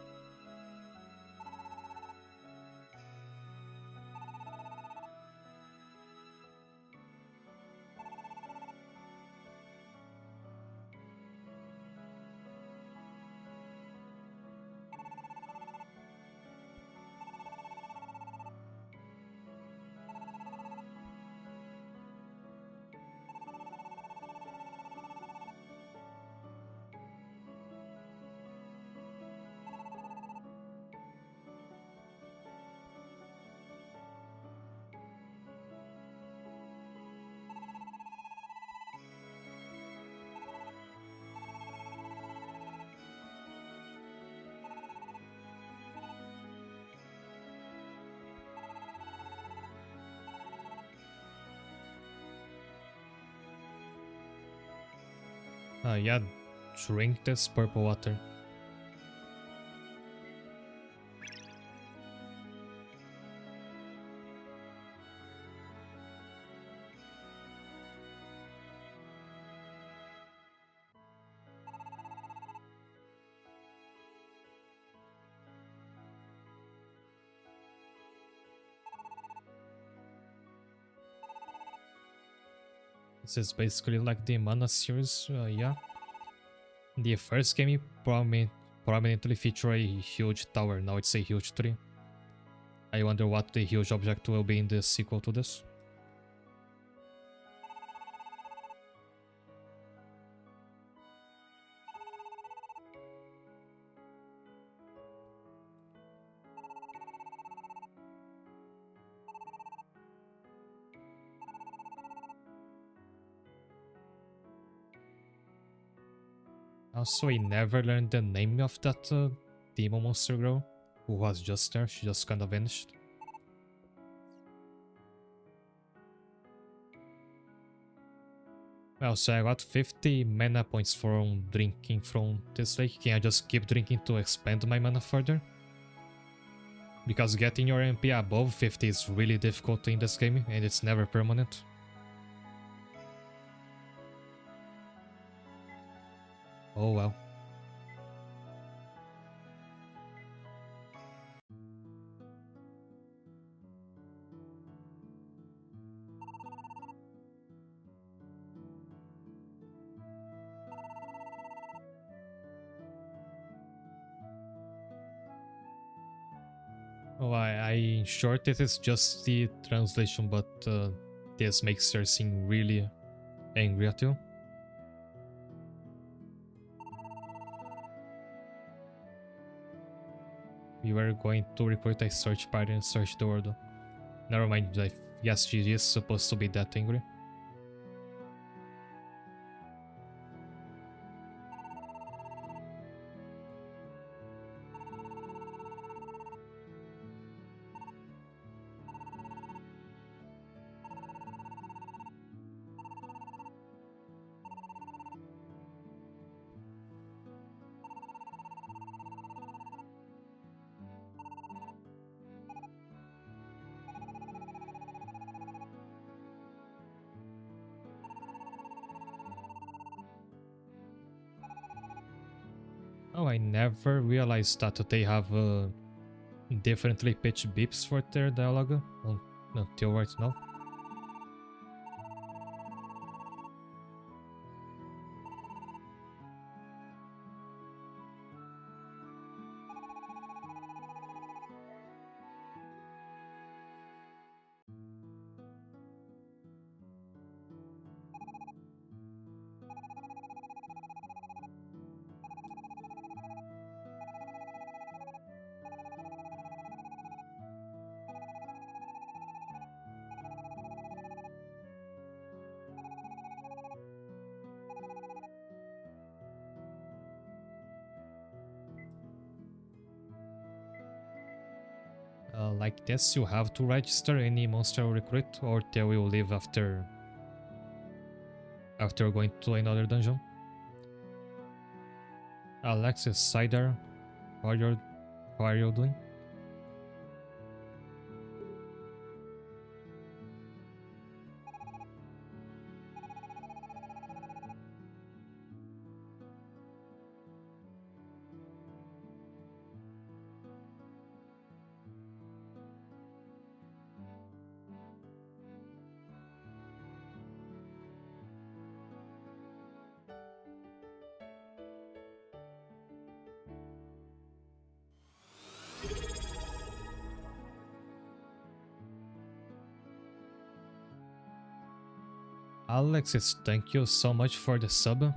Yeah, drink this purple water. This is basically like the Mana series, yeah. The first game prominently featured a huge tower, now it's a huge tree. I wonder what the huge object will be in the sequel to this. Also, I never learned the name of that demon monster girl who was just there. She just kind of vanished. Well, so I got 50 mana points from drinking from this lake. Can I just keep drinking to expand my mana further? Because getting your MP above 50 is really difficult in this game and it's never permanent. Oh well. Oh, in short, it is just the translation, but this makes her seem really angry at you. We were going to recruit a search party and search the world. Never mind, I guess she is supposed to be that angry. Oh, I never realized that they have differently pitched beeps for their dialogue until right now. Like this, you have to register any monster recruit or they will leave after going to another dungeon. Alexis Cider, how are you doing? Alexis, thank you so much for the sub.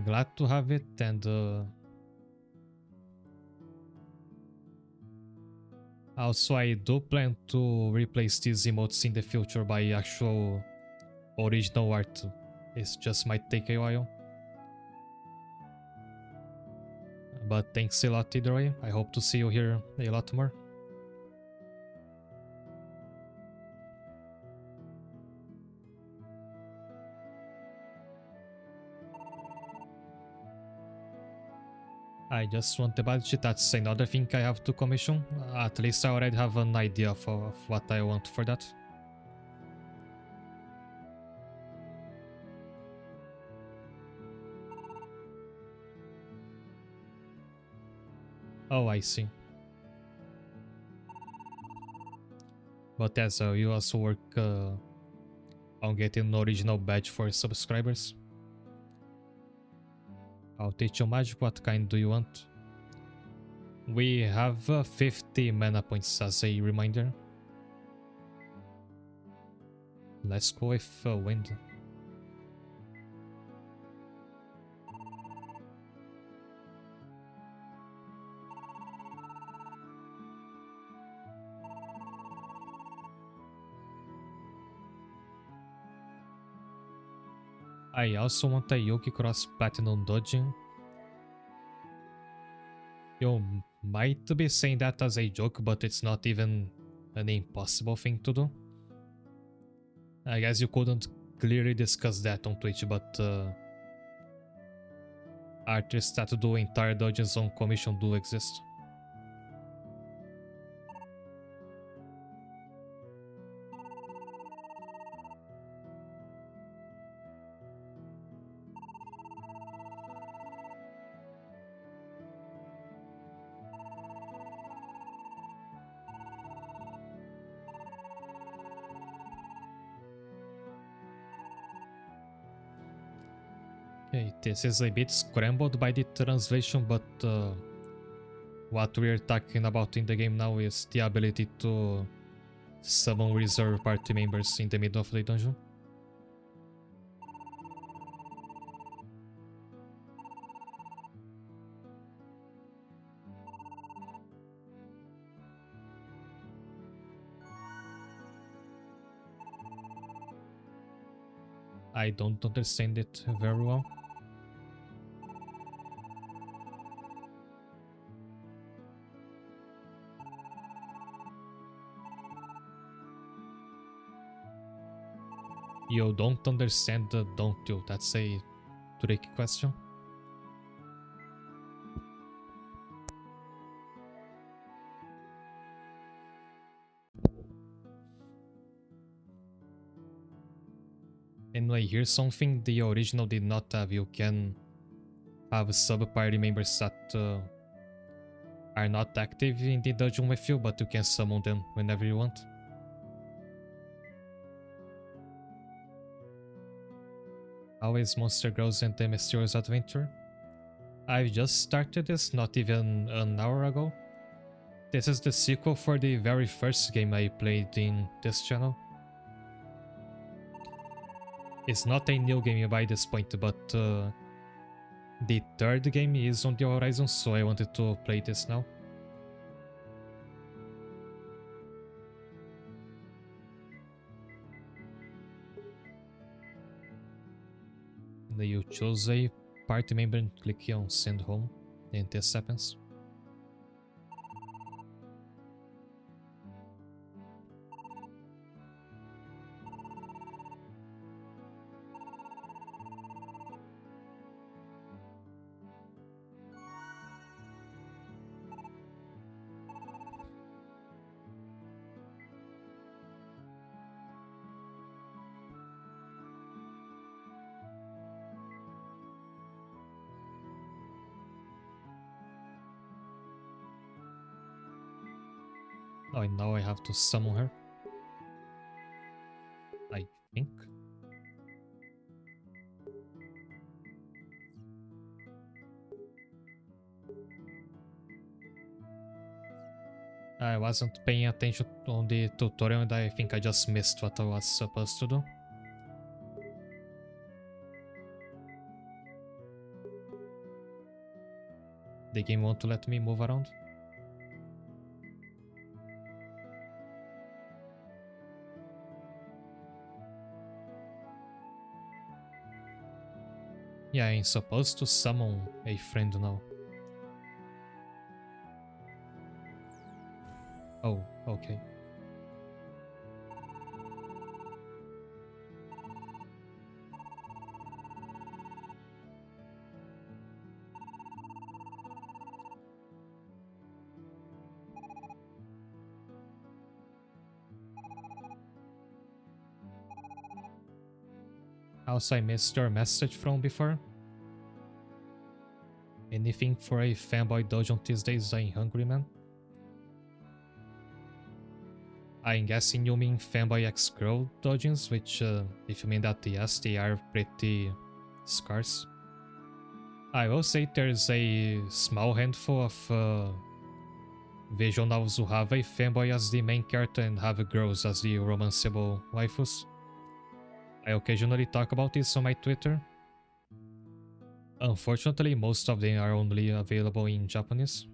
Glad to have it, and also I do plan to replace these emotes in the future by actual original art. It just might take a while. But thanks a lot either way. I hope to see you here a lot more. I just want the budget. That's another thing I have to commission. At least I already have an idea of what I want for that. Oh, I see. But as you also work on getting an original badge for subscribers. I'll teach you magic. What kind do you want? We have 50 mana points as a reminder. Let's go with wind. I also want a Yogi Cross Platinum Dodging. You might be saying that as a joke, but it's not even an impossible thing to do. I guess you couldn't clearly discuss that on Twitch, but artists that do entire dodges on commission do exist. Okay, this is a bit scrambled by the translation, but what we're talking about in the game now is the ability to summon reserve party members in the middle of the dungeon. I don't understand it very well. You don't understand, don't you? That's a tricky question. Anyway, here's something the original did not have. You can have sub-party members that are not active in the dungeon with you, but you can summon them whenever you want. How is Monster Girls and the Mysterious Adventure? I've just started this not even an hour ago. This is the sequel for the very first game I played in this channel. It's not a new game by this point, but the third game is on the horizon, so I wanted to play this now. And you choose a party member and click here on send home, and this happens. Oh, and now I have to summon her, I think. I wasn't paying attention on the tutorial and I think I just missed what I was supposed to do. The game won't let me move around. Yeah, I'm supposed to summon a friend now. Oh, okay. Also, I missed your message from before. Anything for a fanboy dojo these days? I'm hungry, man. I'm guessing you mean fanboy X-girl dojins, which, if you mean that, yes, they are pretty scarce. I will say there's a small handful of visual novels who have a fanboy as the main character and have girls as the romanceable waifus. I occasionally talk about this on my Twitter. Unfortunately, most of them are only available in Japanese.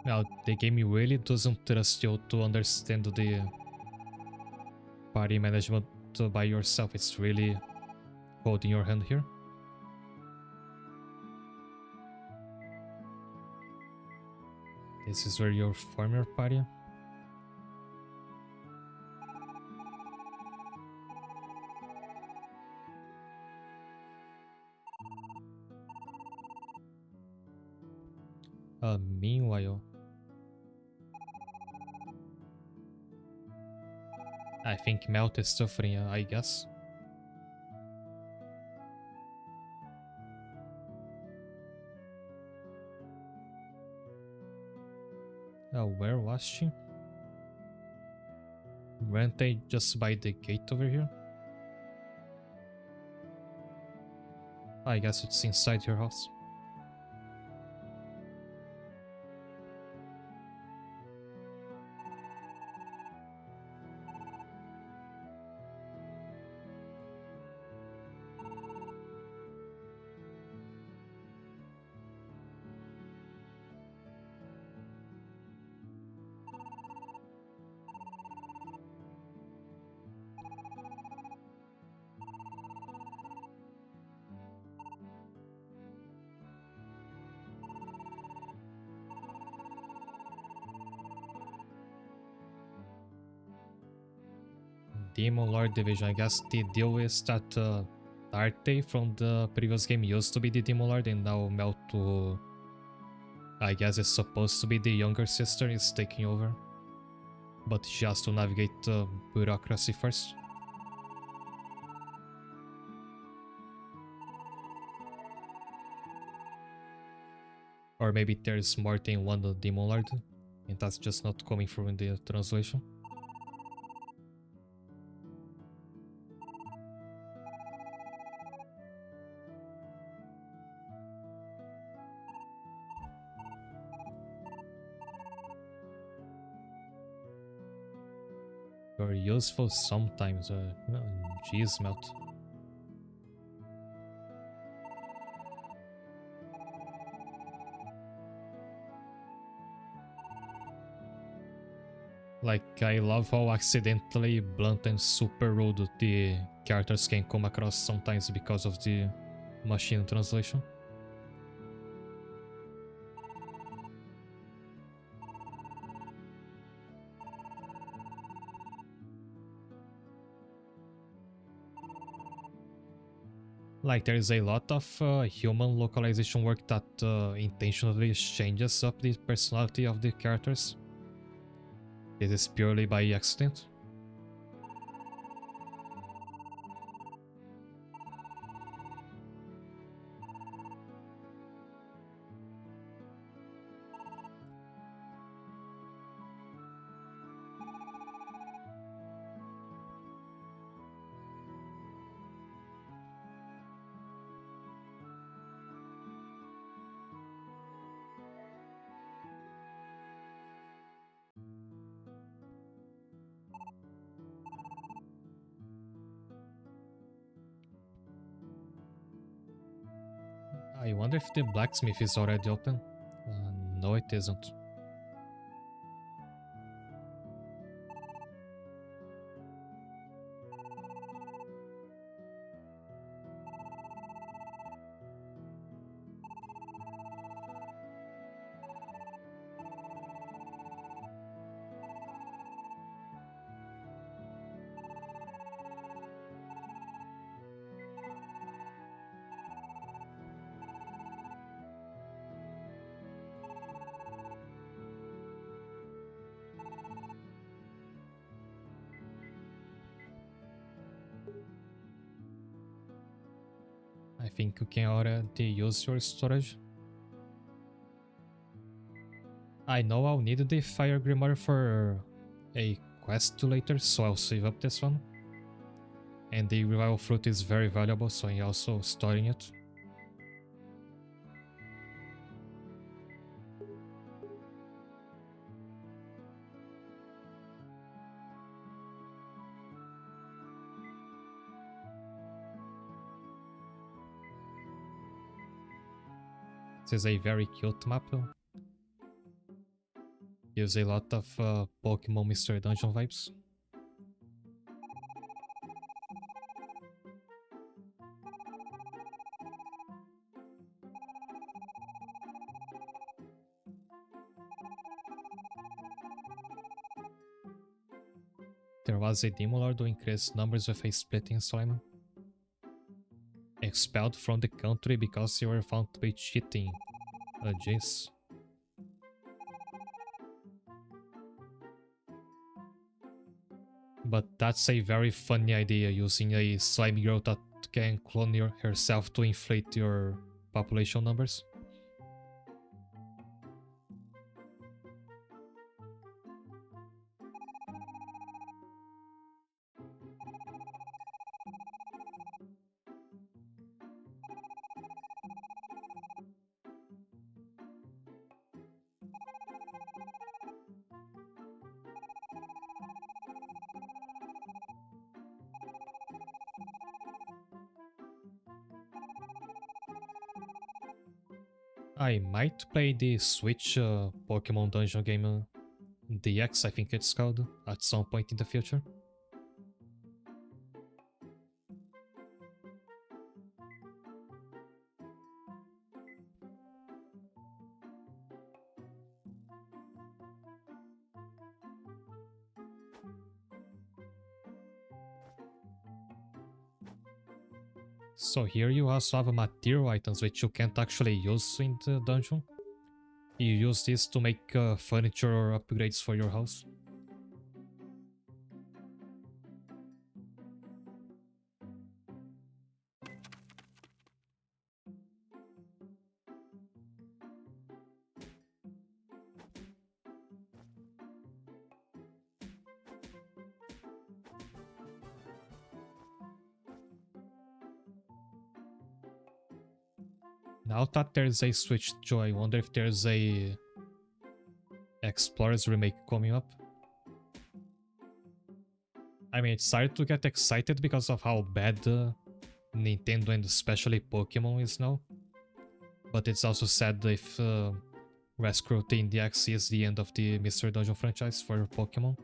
Now, the game really doesn't trust you to understand the party management by yourself. It's really holding your hand here. This is where you form your party. Meanwhile, I think Melt is suffering, I guess. Where was she? Weren't they just by the gate over here? I guess it's inside your house. Demon Lord Division. I guess the deal is that Arte from the previous game used to be the Demon Lord and now Melt, to I guess it's supposed to be the younger sister, is taking over. But she has to navigate bureaucracy first. Or maybe there's more than one Demon Lord, and that's just not coming through in the translation. You're useful sometimes, geez, Melt. Like, I love how accidentally blunt and super rude the characters can come across sometimes because of the machine translation. Like, there is a lot of human localization work that intentionally changes up the personality of the characters. This is purely by accident. I wonder if the blacksmith is already open. No, it isn't. I think you can already use your storage. I know I'll need the Fire Grimoire for a quest later, so I'll save up this one. And the Revival Fruit is very valuable, so I'm also storing it. This is a very cute map. Gives a lot of Pokemon Mystery Dungeon vibes. There was a Demon Lord who increased numbers with a splitting slime. Expelled from the country because you were found to be cheating. Jeez. But that's a very funny idea, using a slime girl that can clone herself to inflate your population numbers. I might play the Switch Pokemon Dungeon game, DX I think it's called, at some point in the future. So here you also have material items which you can't actually use in the dungeon. You use this to make furniture or upgrades for your house. Now that there's a Switch 2, I wonder if there's a Explorers remake coming up. I mean, it's hard to get excited because of how bad Nintendo and especially Pokemon is now. But it's also sad if Rescue Routine DX is the end of the Mystery Dungeon franchise for Pokemon.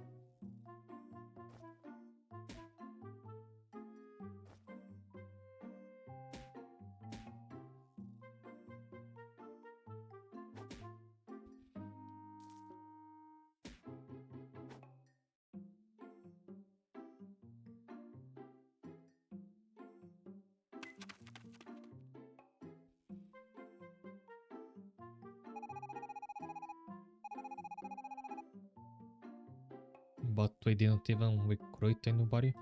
but we didn't even recruit anybody.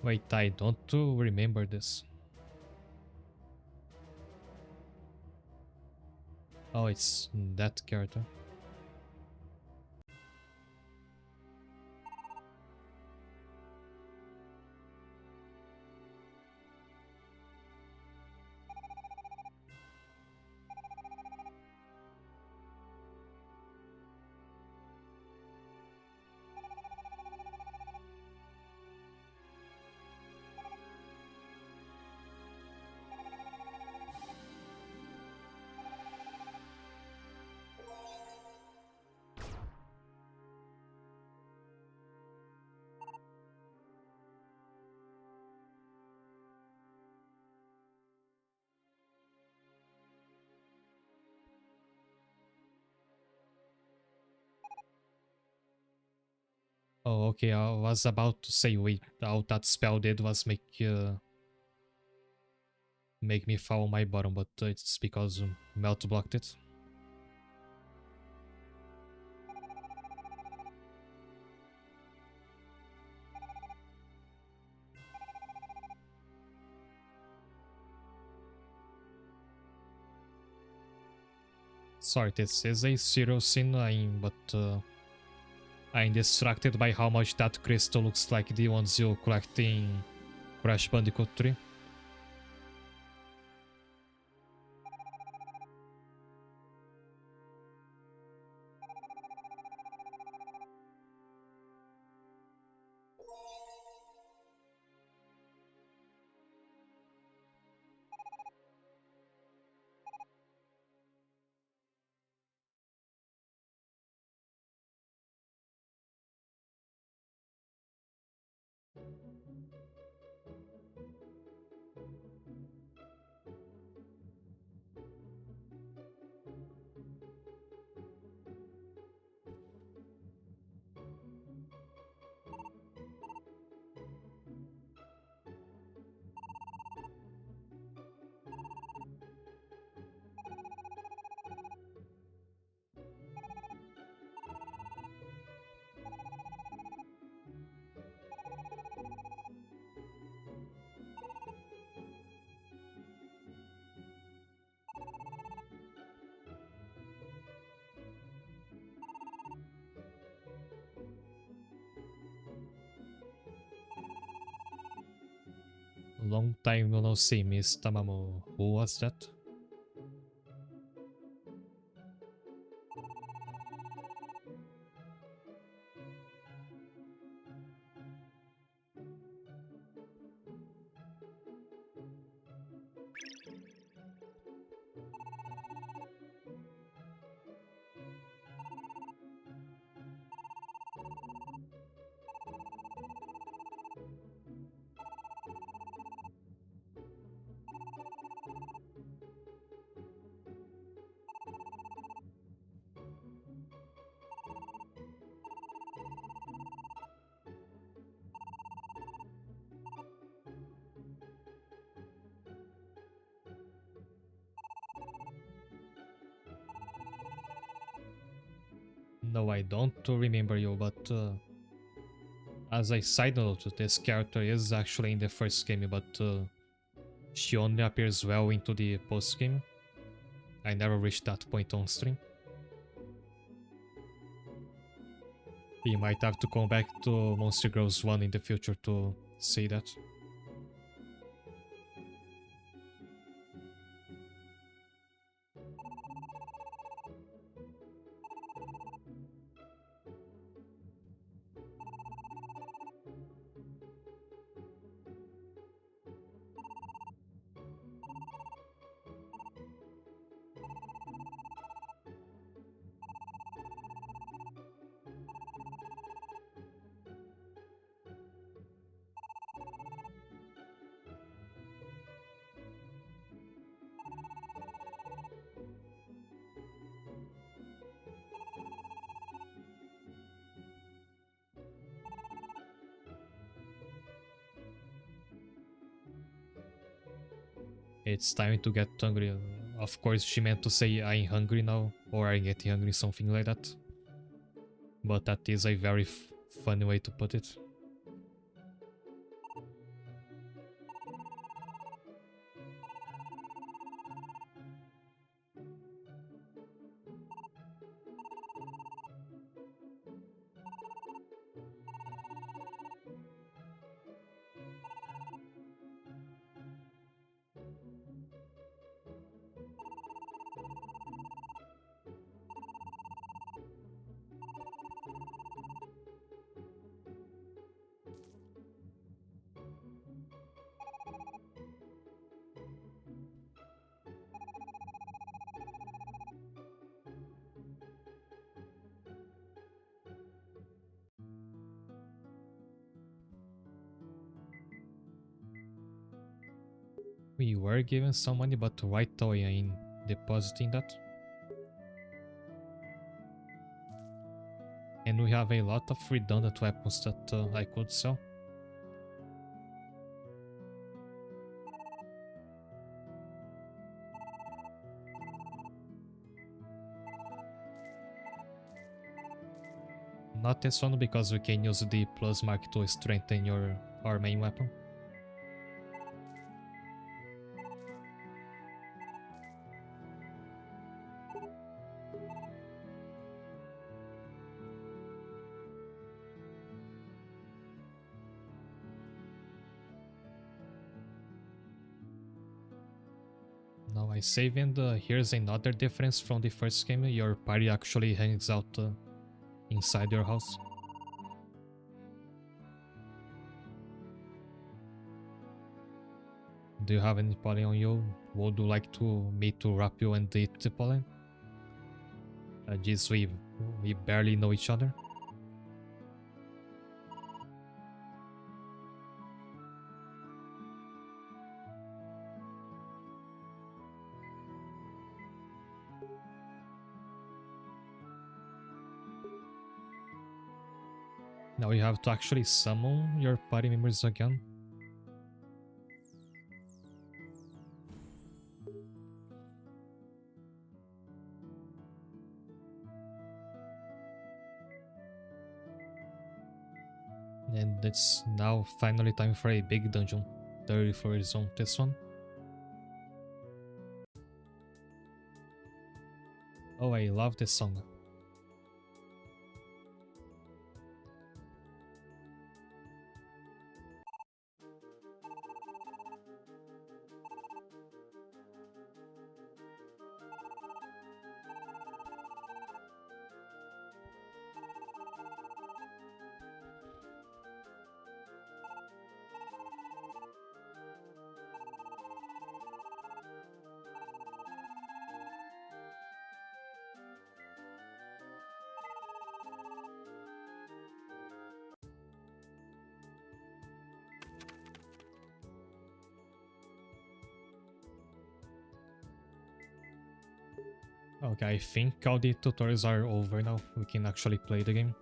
Wait, I don't remember this. Oh, it's that character. Oh, okay, I was about to say, wait, all that spell did was make me foul my bottom, but it's because Melt blocked it. Sorry, this is a zero sin, but I'm distracted by how much that crystal looks like the ones you collect in Crash Bandicoot 3. Long time no see, Miss Tamamo. Who was that? No, I don't remember you, but as a side note, this character is actually in the first game, but she only appears well into the post game. I never reached that point on stream. You might have to come back to Monster Girls 1 in the future to see that. It's time to get hungry. Of course, she meant to say I'm hungry now, or I'm getting hungry, something like that. But that is a very funny way to put it. We were given some money, but right away I'm depositing that. And we have a lot of redundant weapons that I could sell. Not this one because we can use the plus mark to strengthen our main weapon. Now I save, and here's another difference from the first game. Your party actually hangs out inside your house. Do you have any pollen on you? Would you like me to wrap you and eat the pollen? Geez, we barely know each other. Now you have to actually summon your party members again. And it's now finally time for a big dungeon. 30 floors on this one. Oh, I love this song. Okay, I think all the tutorials are over now. We can actually play the game.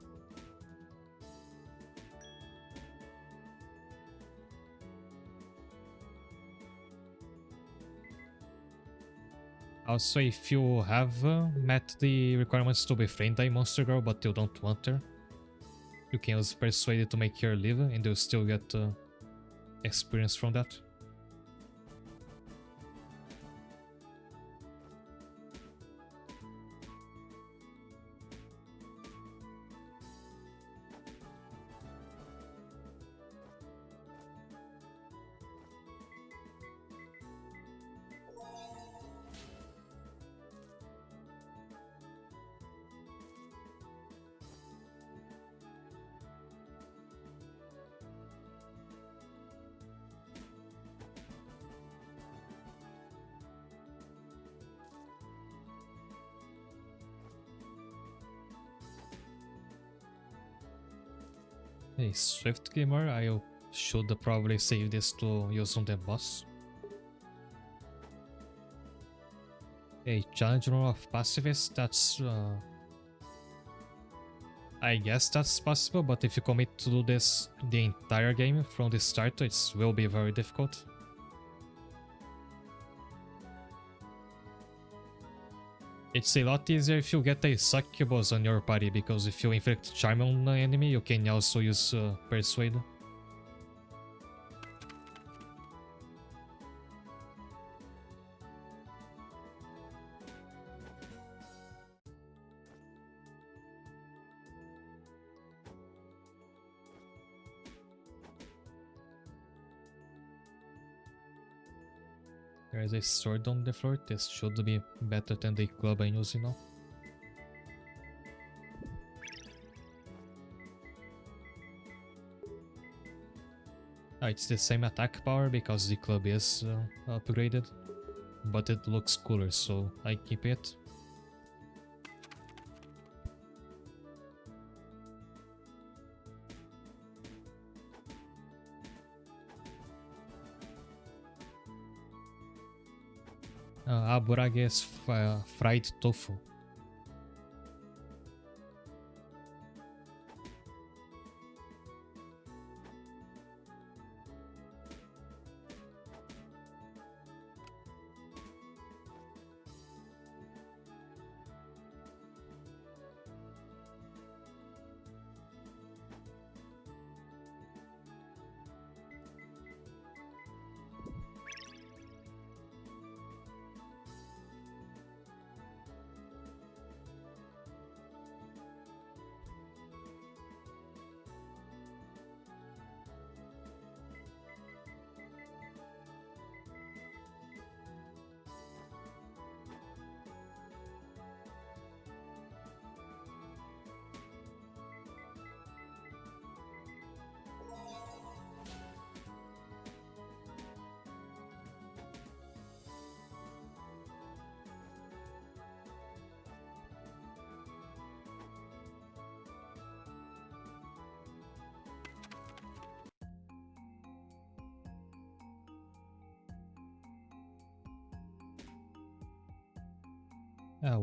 Also, if you have met the requirements to befriend a monster girl but you don't want her, you can use Persuade to make her leave and you'll still get experience from that. A Swift Gamer, I should probably save this to use on the boss. A challenge room of pacifists, that's... I guess that's possible, but if you commit to do this the entire game from the start, it will be very difficult. It's a lot easier if you get a succubus on your party, because if you inflict charm on an enemy, you can also use persuade. There is a sword on the floor. This should be better than the club I'm using now. It's the same attack power because the club is upgraded, but it looks cooler, so I keep it. Aburage is fried tofu.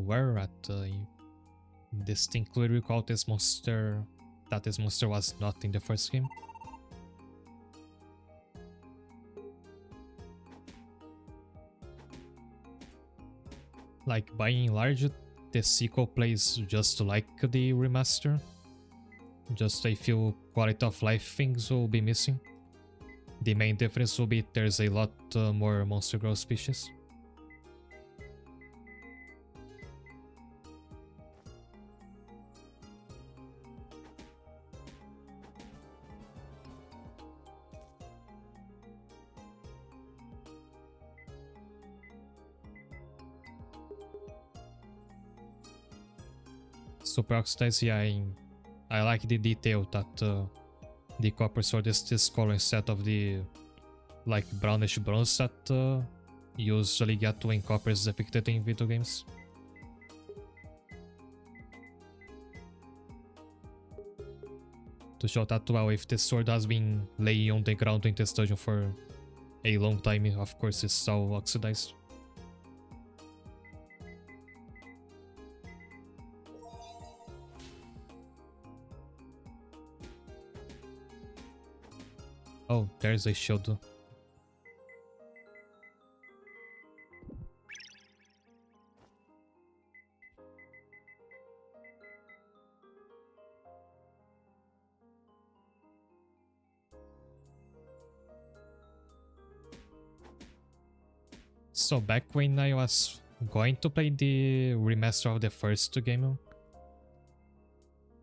Where at distinctly recall this monster, that this monster was not in the first game. Like, by and large, the sequel plays just like the remaster. Just a few quality of life things will be missing. The main difference will be there's a lot more monster growth species. Super oxidized, yeah, I like the detail that the copper sword is this color instead of the like brownish bronze that you usually get when copper is depicted in video games. To show that, well, if this sword has been laying on the ground in this dungeon for a long time, of course it's all oxidized. Oh, there's a shield. So back when I was going to play the remaster of the first game,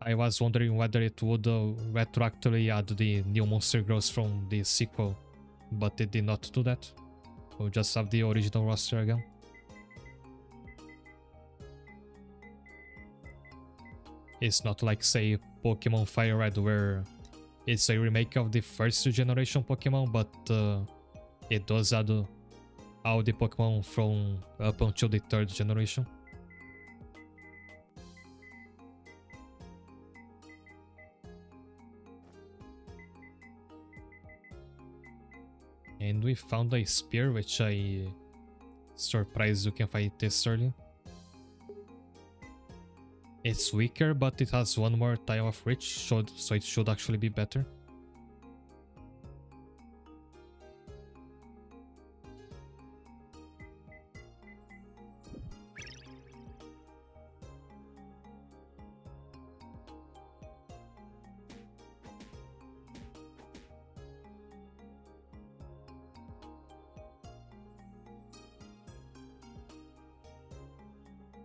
I was wondering whether it would retroactively add the new monster growth from the sequel, but it did not do that. We'll just have the original roster again. It's not like, say, Pokemon Fire Red, where it's a remake of the first generation Pokemon, but it does add all the Pokemon from up until the third generation. And we found a spear, which I surprised you can find this early. It's weaker, but it has one more tile of reach, so it should actually be better.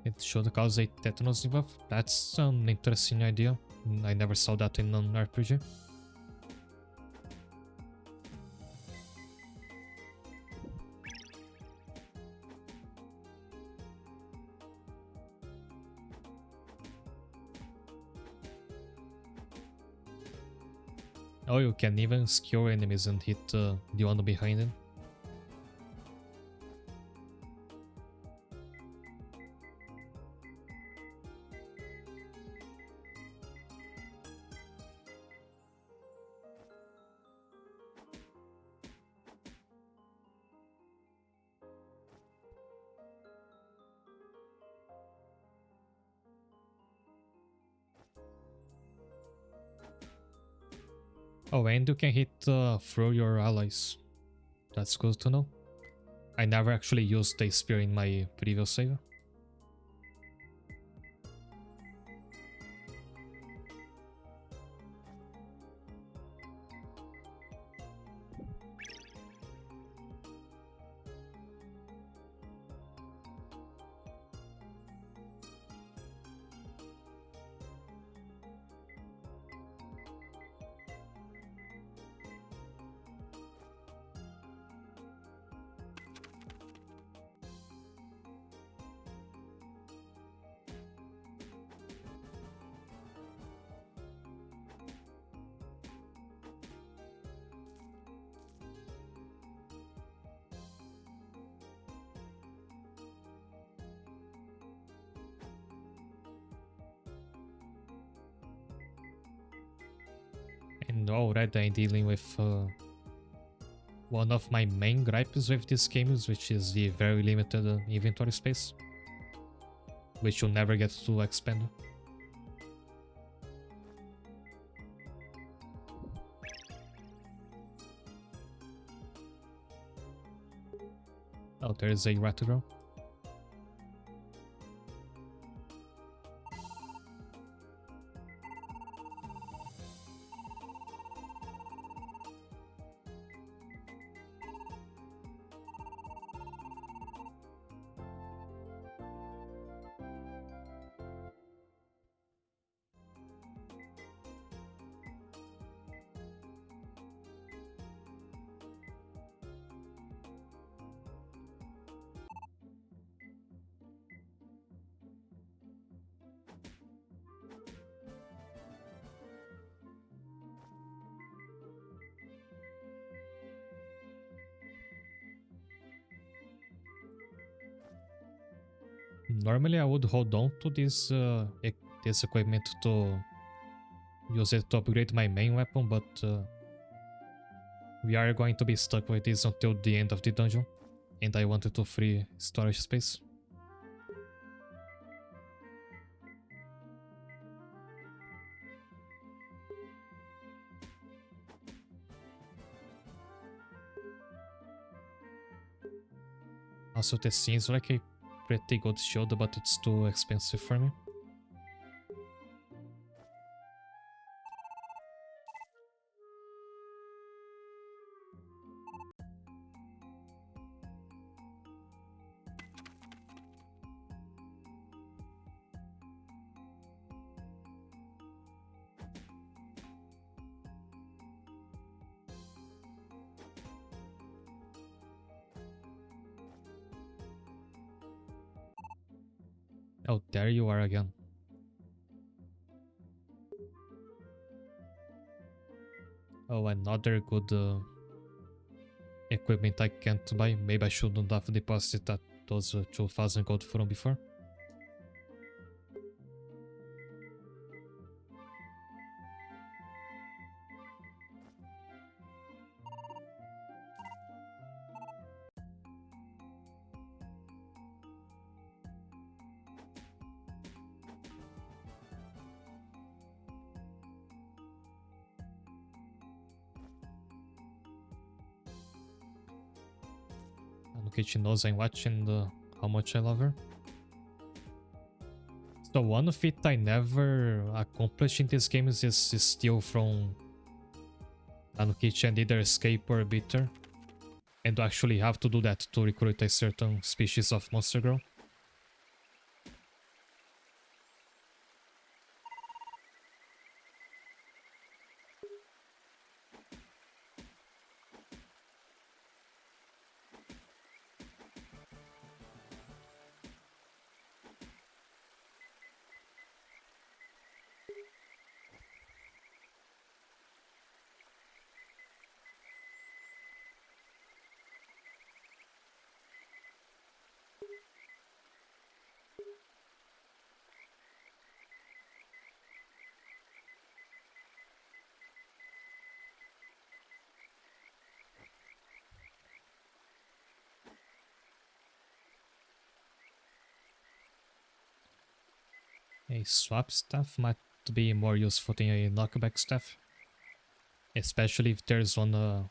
It should cause a tetanus debuff. That's an interesting idea. I never saw that in an RPG. Oh, you can even skewer enemies and hit the one behind them. Oh, and you can hit through your allies. That's good to know. I never actually used the spear in my previous save. And already I'm dealing with one of my main gripes with this game, which is the very limited inventory space, which you'll never get to expand. Oh, there's a rat girl. Normally I would hold on to this this equipment to use it to upgrade my main weapon, but we are going to be stuck with this until the end of the dungeon, and I wanted to free storage space. Also, this seems like a pretty good shield, but it's too expensive for me. Oh, there you are again. Oh, another good equipment I can't buy. Maybe I shouldn't have deposited that those 2000 gold from before. Okay, she knows I'm watching how much I love her. So one feat I never accomplished in this game is steal from Anukichi and either escape or beat her. And you actually have to do that to recruit a certain species of monster girl. A swap staff might be more useful than a knockback staff. Especially if there's one,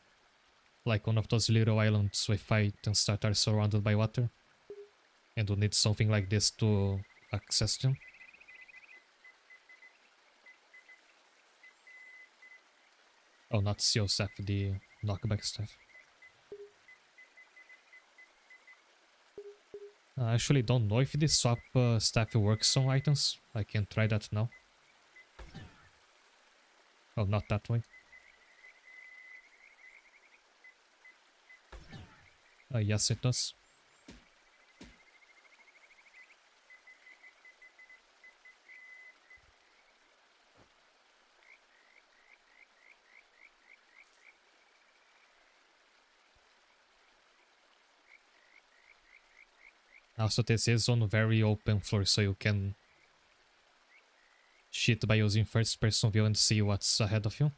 like one of those little islands we fight and start are surrounded by water. And we need something like this to access them. Oh, not seal staff, the knockback staff. I actually don't know if this swap staff works on items. I can try that now. Oh, not that way. Yes, it does. Also, this is on a very open floor, so you can cheat by using first person view and see what's ahead of you.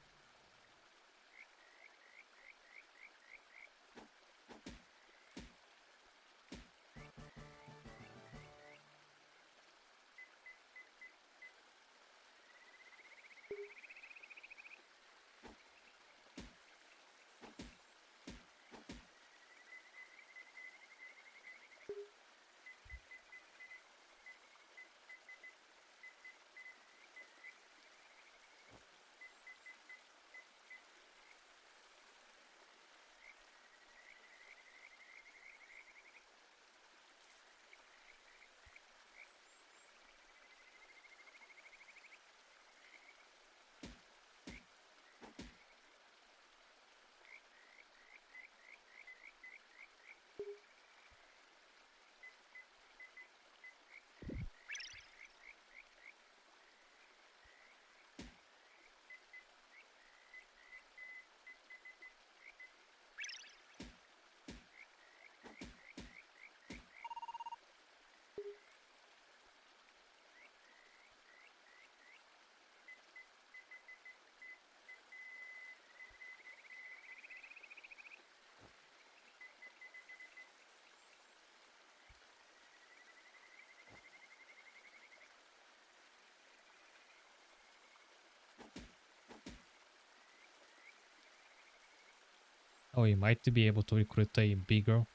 Oh, you might be able to recruit a big girl.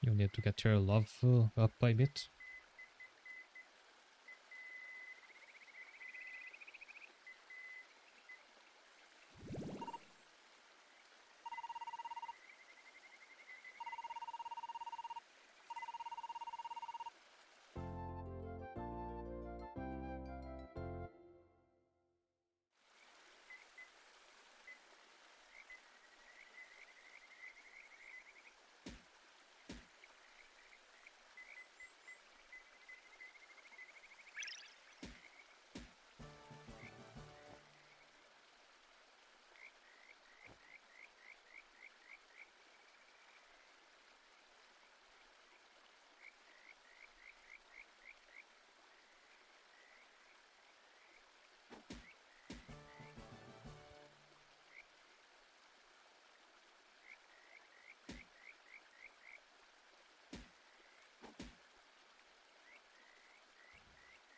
You need to get your love up a bit.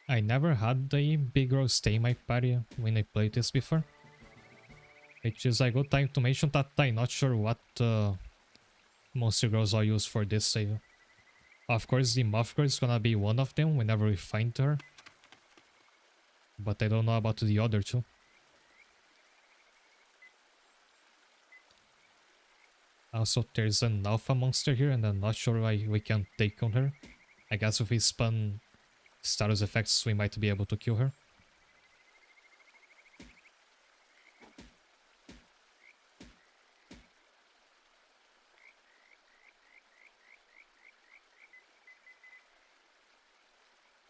I never had a big girl stay in my party when I played this before. Which is a good time to mention that I'm not sure what monster girls are used for this save. Of course, the moth girl is gonna be one of them whenever we find her. But I don't know about the other two. Also, there's an alpha monster here and I'm not sure why we can take on her. I guess if we spun status effects, we might be able to kill her.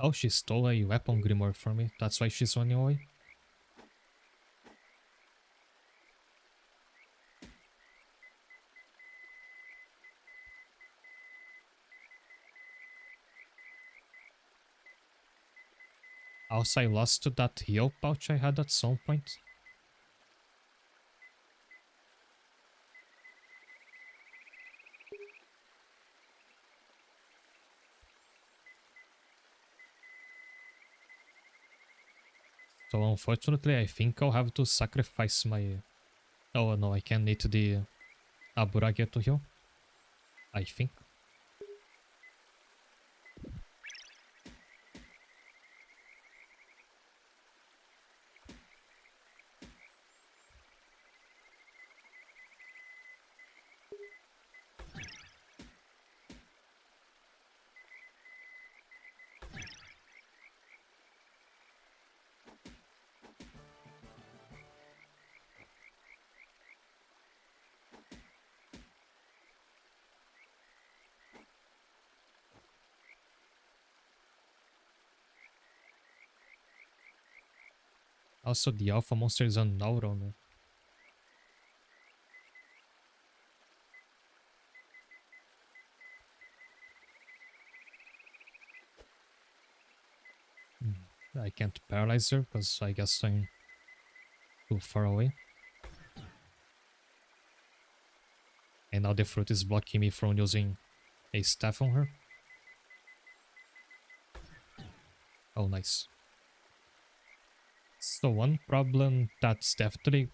Oh, she stole a weapon grimoire from me. That's why she's running away. Also, I lost that heal pouch I had at some point. So unfortunately, I think I'll have to sacrifice my... Oh no, I can't need the Aburage to heal. I think. Also, the alpha monster is on Nauron. I can't paralyze her because I guess I'm too far away. And now the fruit is blocking me from using a staff on her. Oh, nice. So one problem that's definitely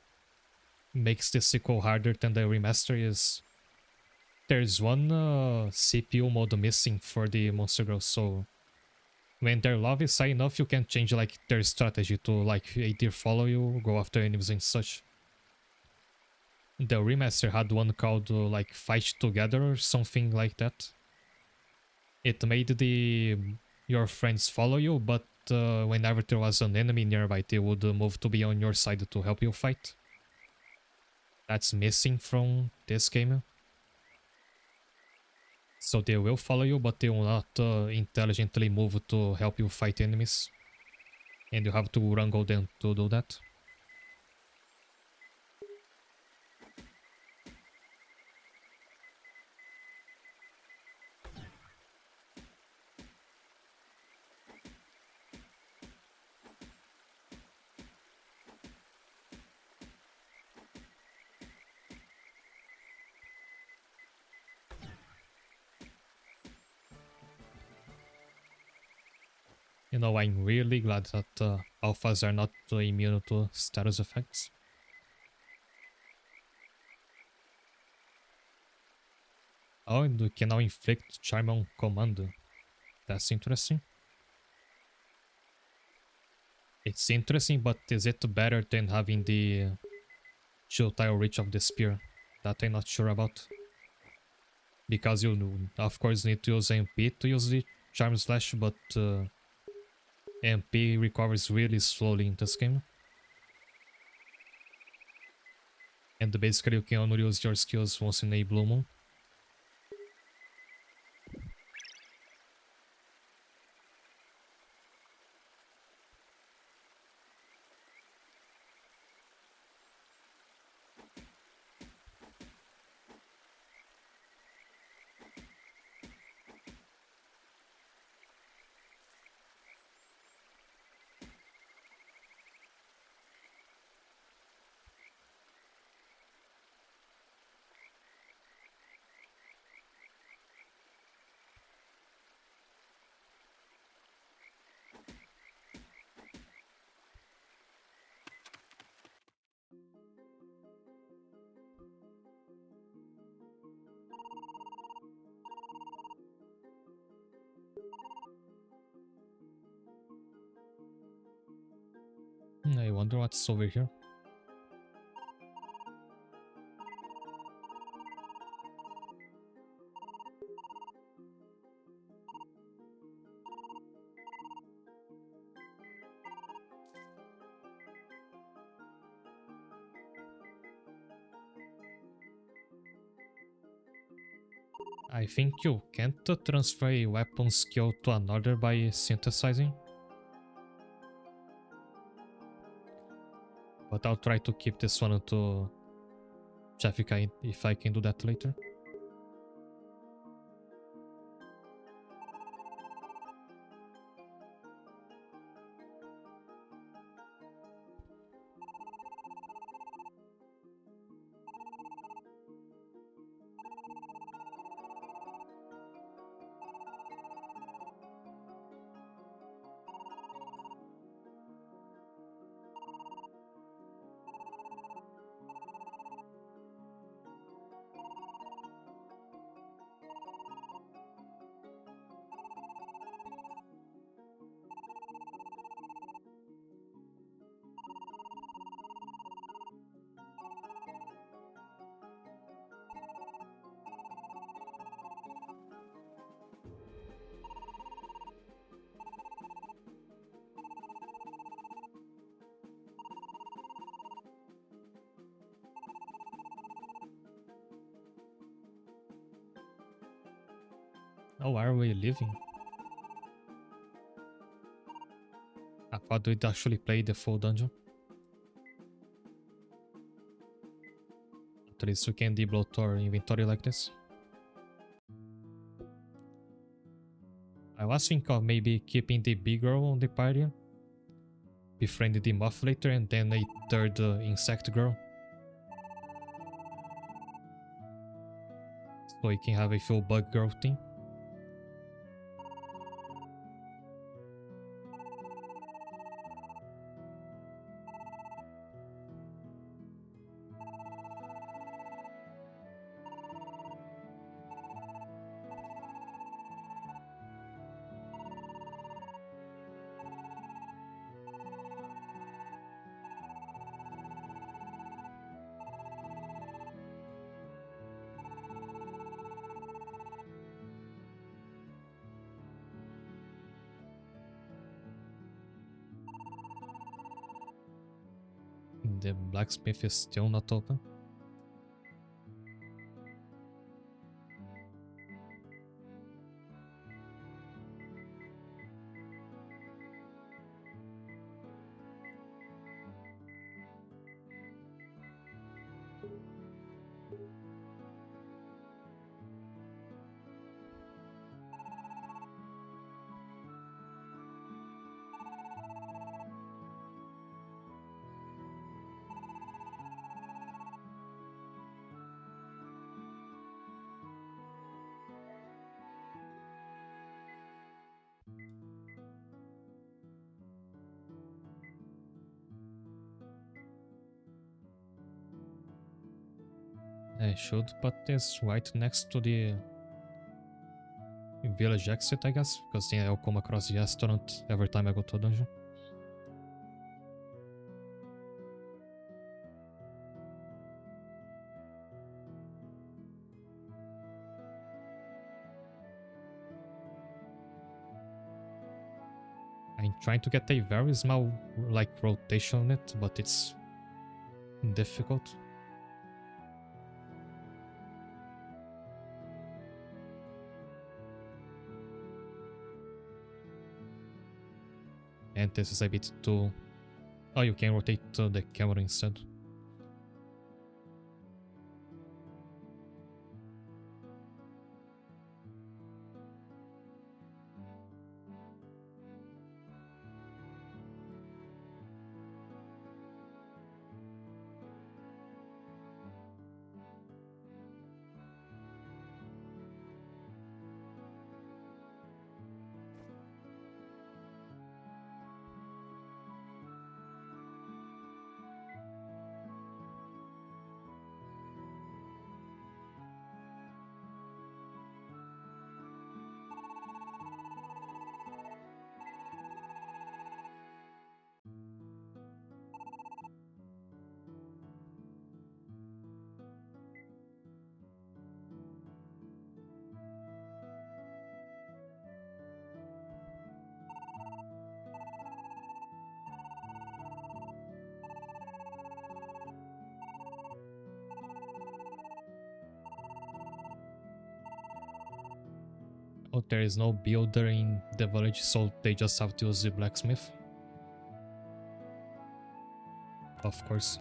makes the sequel harder than the remaster is there's one CPU mode missing for the monster girls, so when their love is high enough, you can change like their strategy to like either follow you, go after enemies and such. The remaster had one called like Fight Together or something like that. It made the your friends follow you, but whenever there was an enemy nearby, they would move to be on your side to help you fight. That's missing from this game. So they will follow you, but they will not intelligently move to help you fight enemies. And you have to wrangle them to do that. You know, I'm really glad that alphas are not immune to status effects. Oh, and we can now inflict charm on command. That's interesting. It's interesting, but is it better than having the Jutile reach of the spear? That I'm not sure about. Because you, of course, need to use MP to use the charm slash, but MP recovers really slowly in this game. And basically you can only use your skills once in a blue moon. I wonder what's over here. I think you can't transfer a weapon skill to another by synthesizing. But I'll try to keep this one to check if I can do that later. Oh, are we leaving? I thought we'd actually play the full dungeon. At least we can debloat our inventory like this. I was thinking of maybe keeping the big girl on the party, befriending the moth later, and then a third insect girl. So we can have a full bug girl team. The blacksmith is still not open. I should put this right next to the village exit, I guess, because then I'll come across the restaurant every time I go to a dungeon. I'm trying to get a very small like rotation on it, but it's difficult. And this is a bit too... Oh, you can rotate the camera instead. Oh, there is no builder in the village, so they just have to use the blacksmith. Of course.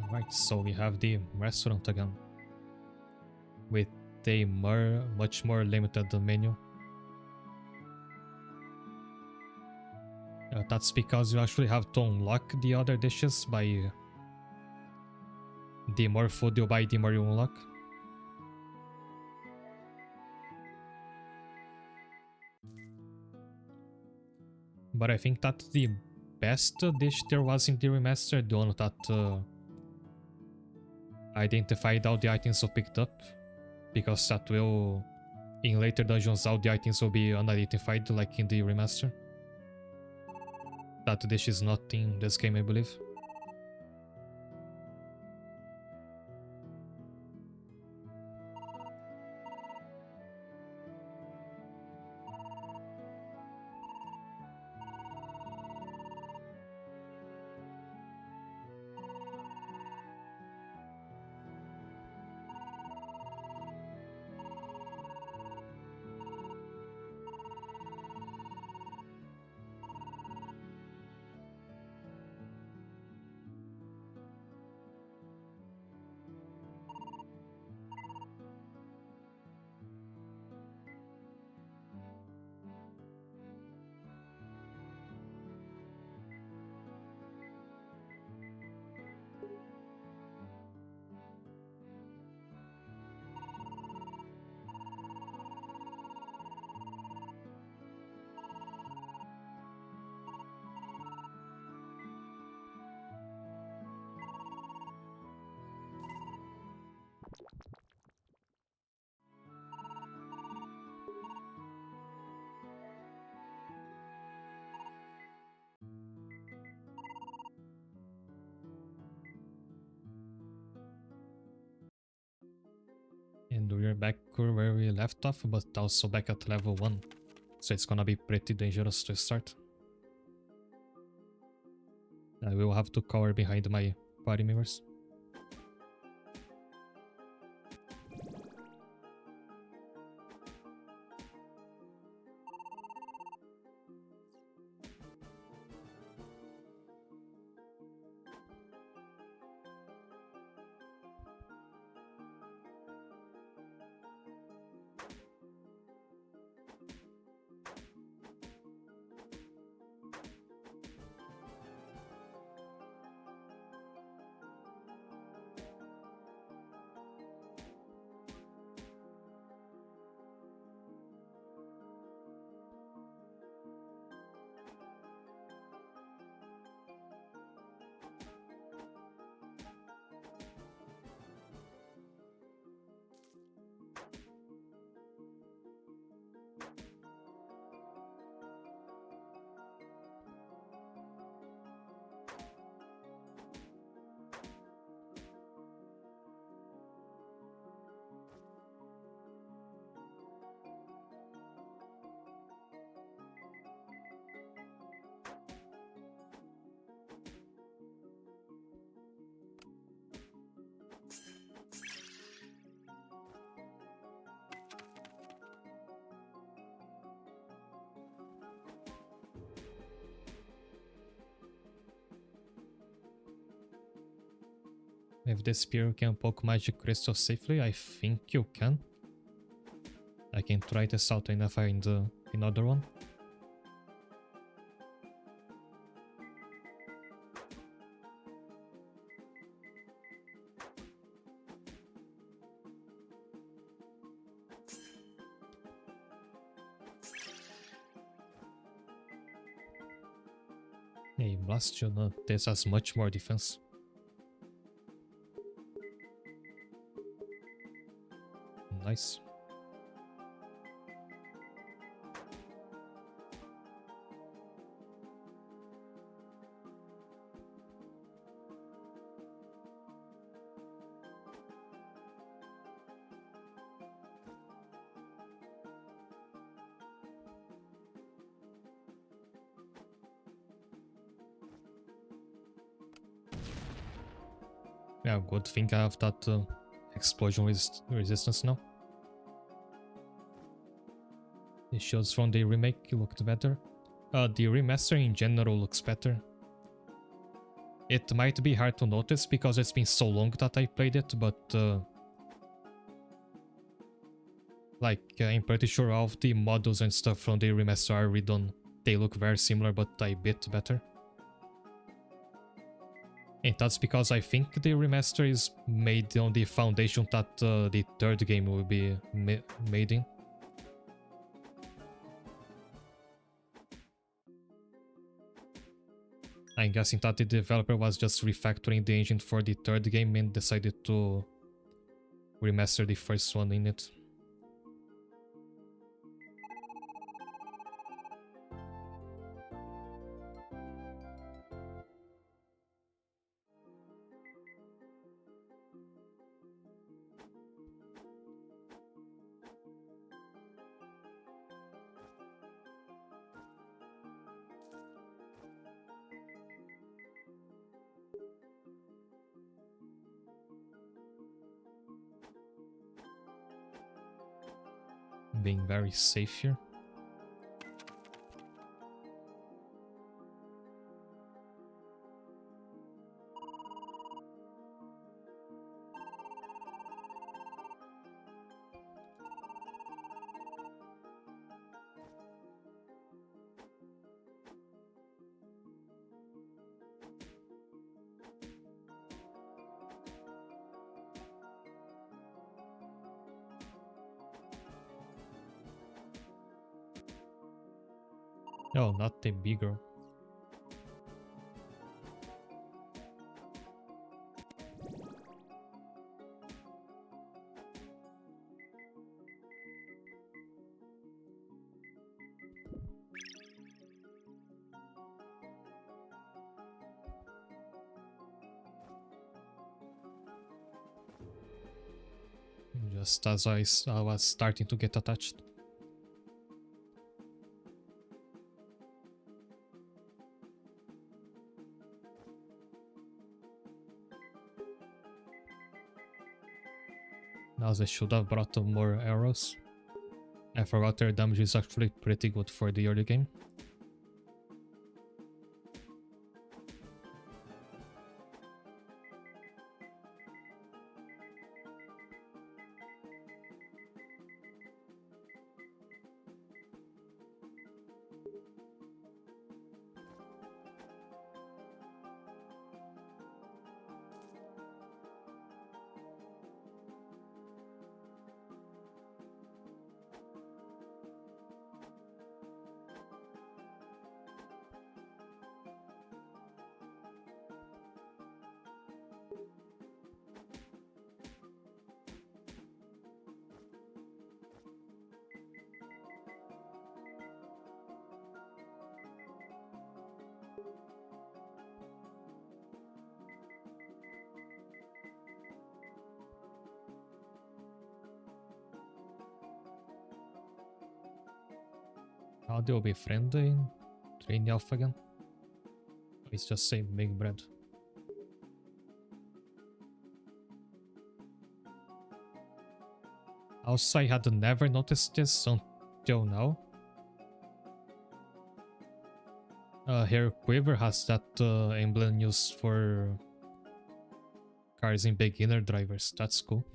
Alright, so we have the restaurant again. With a much more limited menu. That's because you actually have to unlock the other dishes by... the more food you buy, the more you unlock. But I think that the best dish there was in the remaster, the one that identified all the items you picked up, because that will, in later dungeons, all the items will be unidentified like in the remaster. That dish is not in this game, I believe. And we're back where we left off, but also back at level 1. So it's gonna be pretty dangerous to start. I will have to cover behind my body mirrors. If this spear can poke magic crystals safely, I think you can. I can try this out and I find another one. Hey, Blast, you know, this has much more defense. Nice. Yeah, good thing I have that explosion resistance now. The shields from the remake looked better. The remaster in general looks better. It might be hard to notice because it's been so long that I played it, but I'm pretty sure all of the models and stuff from the remaster are redone. They look very similar, but a bit better. And that's because I think the remaster is made on the foundation that the third game will be made in. I'm guessing that the developer was just refactoring the engine for the third game and decided to remaster the first one in it. Being very safe here. No, not the bigger. Just as I was starting to get attached. Now they should have brought more arrows. I forgot their damage is actually pretty good for the early game. Now they'll be friendly. Train off again. It's just say big bread. Also, I had never noticed this until now. Her quiver has that emblem used for cars in beginner drivers. That's cool.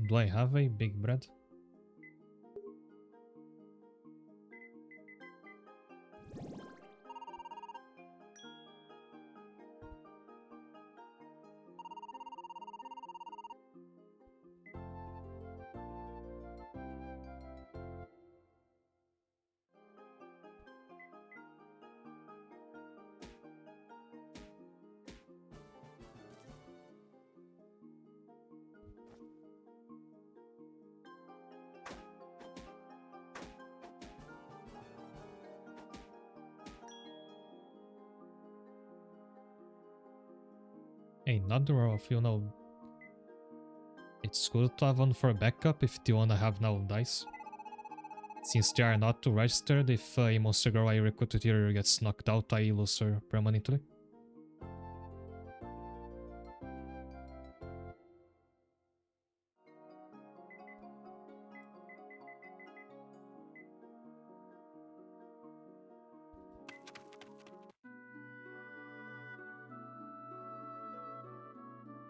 Do I have a big bread? Another of, you know, it's good to have one for backup if the one I have now dies. Since they are not registered, if a monster girl I recruited here gets knocked out, I lose her permanently.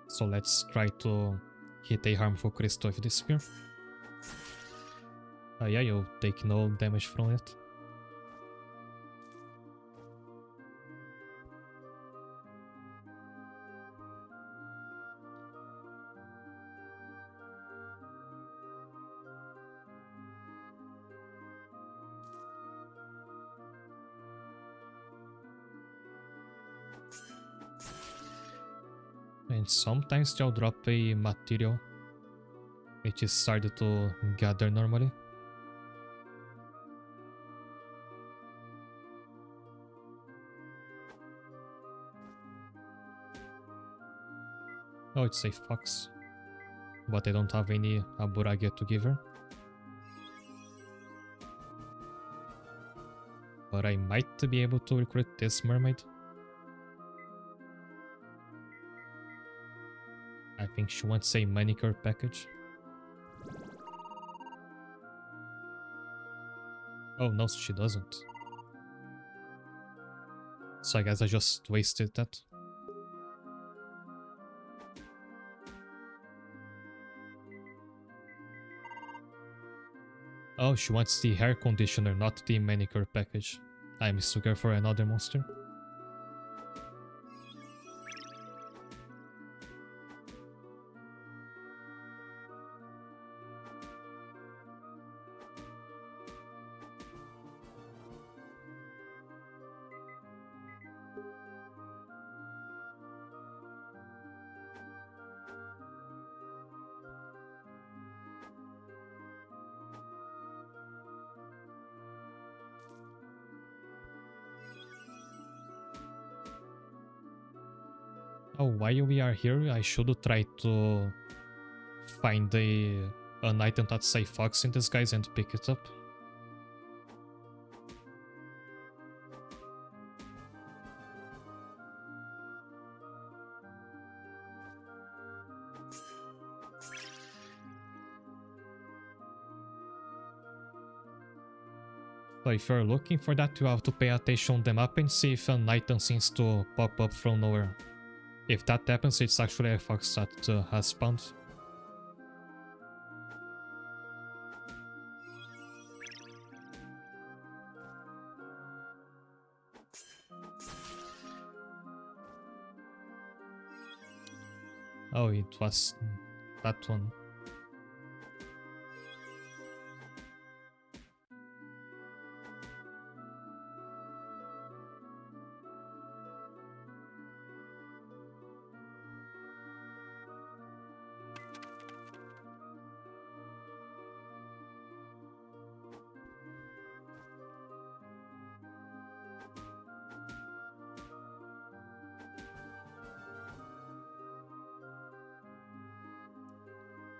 So let's try to hit a harmful crystal with this spear. Yeah, you take no damage from it. And sometimes they'll drop a material which is started to gather normally. Oh, it's a fox. But I don't have any Aburage to give her. But I might be able to recruit this mermaid. I think she wants a manicure package. Oh no, she doesn't. So I guess I just wasted that. Oh, she wants the hair conditioner, not the manicure package. I mistook her for another monster. Oh, while we are here, I should try to find an item that's a fox in disguise and pick it up. So if you're looking for that, you have to pay attention on the map and see if an item seems to pop up from nowhere. If that happens, it's actually a fox that has spawned. Oh, it was that one.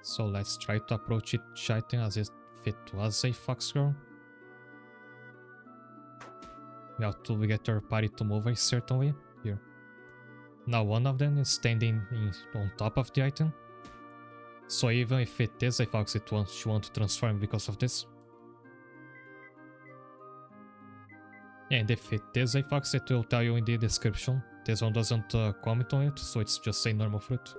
So let's try to approach each item as if it was a fox girl. We have to get our party to move a certain way. Here. Now one of them is standing on top of the item. So even if it is a fox, she won't transform because of this. And if it is a fox, it will tell you in the description. This one doesn't comment on it, so it's just a normal fruit.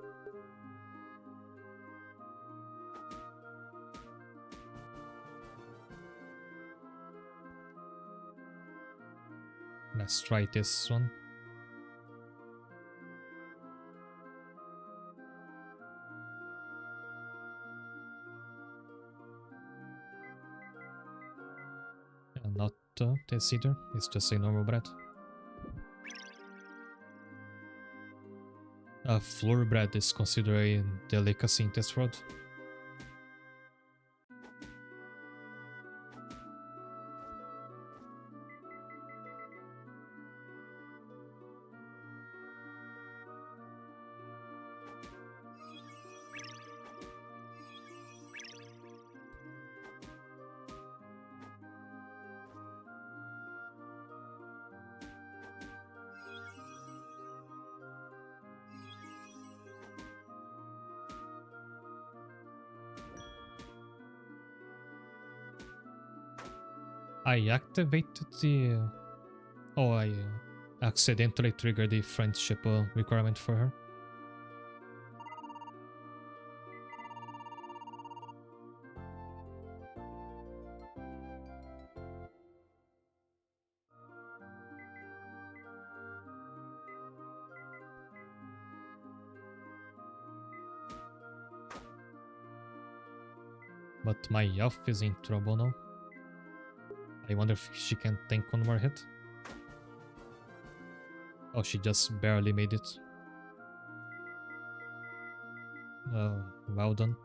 Let's try this one. And not this either, it's just a normal bread. Flour bread is considered a delicacy in this world. I activated the... Oh, I accidentally triggered the friendship requirement for her. But my elf is in trouble now. I wonder if she can tank one more hit. Oh, she just barely made it. Well done.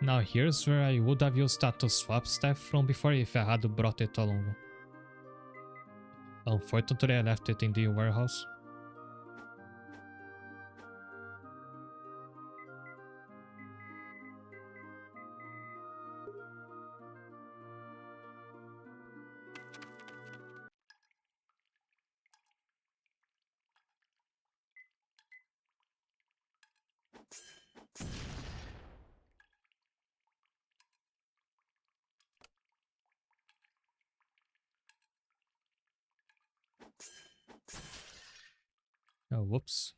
Now here's where I would have used that to swap staff from before if I had brought it along. Unfortunately, I left it in the warehouse. Oh, whoops.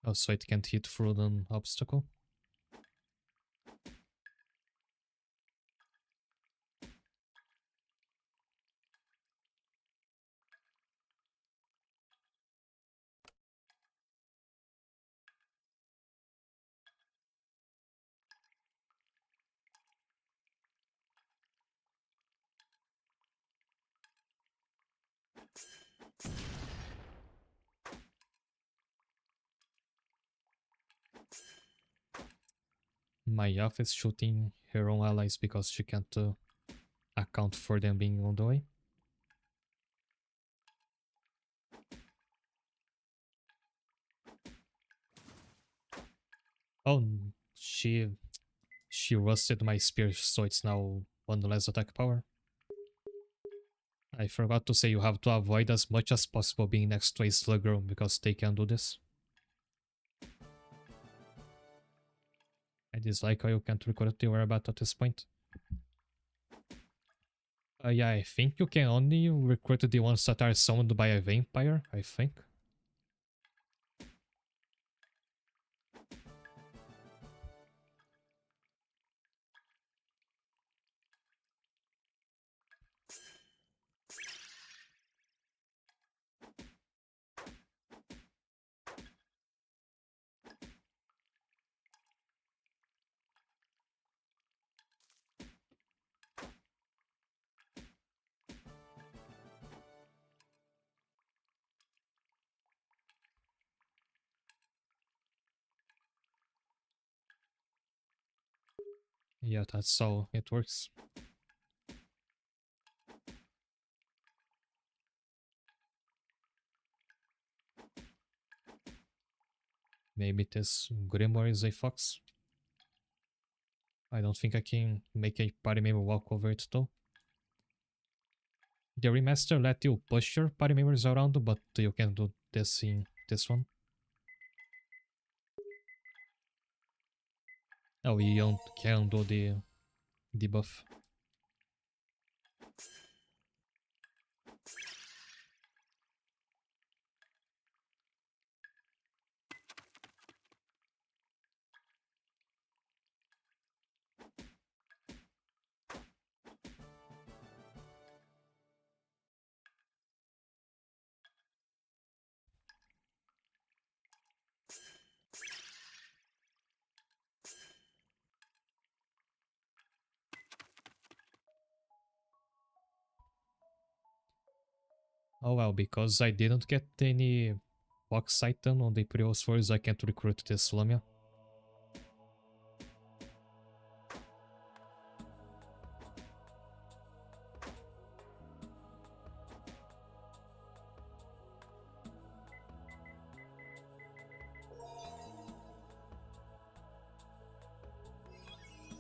Oh, so it can't hit through an obstacle. My elf is shooting her own allies because she can't account for them being on the way. Oh, she rusted my spear, so it's now one less attack power. I forgot to say you have to avoid as much as possible being next to a slugger because they can do this. I dislike how you can't record the whereabouts at this point. Yeah, I think you can only recruit the ones that are summoned by a vampire, I think. Yeah, that's how it works. Maybe this Grimoire is a fox. I don't think I can make a party member walk over it though. The remaster let you push your party members around, but you can do this in this one. Oh, you can do the debuff. Oh well, because I didn't get any box item on the previous floors, I can't recruit this Lamia.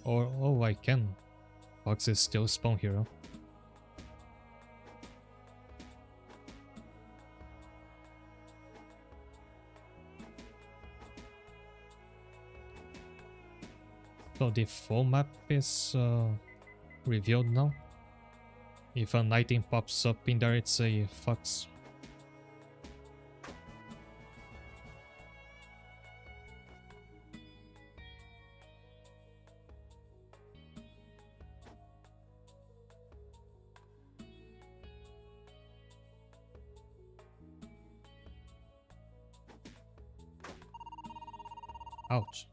Or, oh, I can. Boxes still spawn here, huh? So the full map is revealed now. If an item pops up in there, it's a fox. Ouch.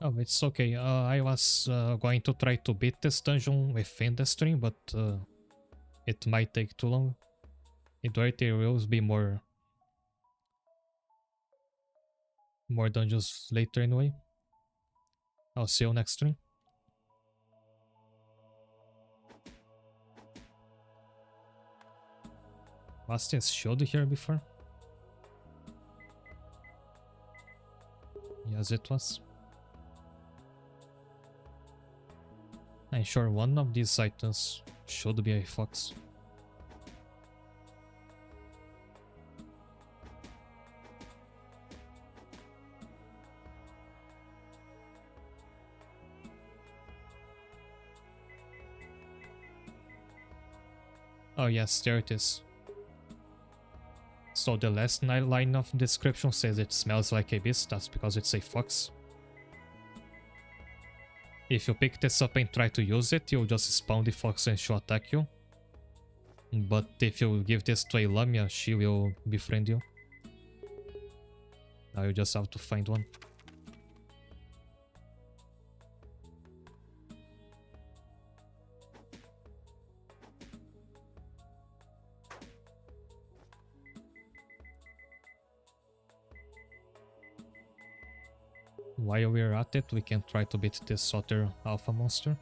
Oh, it's okay. I was going to try to beat this dungeon within the stream, but it might take too long. There will be more dungeons later anyway. I'll see you next stream. Was this shield here before? Yes, it was. I'm sure one of these items should be a fox. Oh yes, there it is. So the last line of description says it smells like a beast, that's because it's a fox. If you pick this up and try to use it, you'll just spawn the fox and she'll attack you. But if you give this to a Lamia, she will befriend you. Now you just have to find one. While we're at it, we can try to beat this other alpha monster.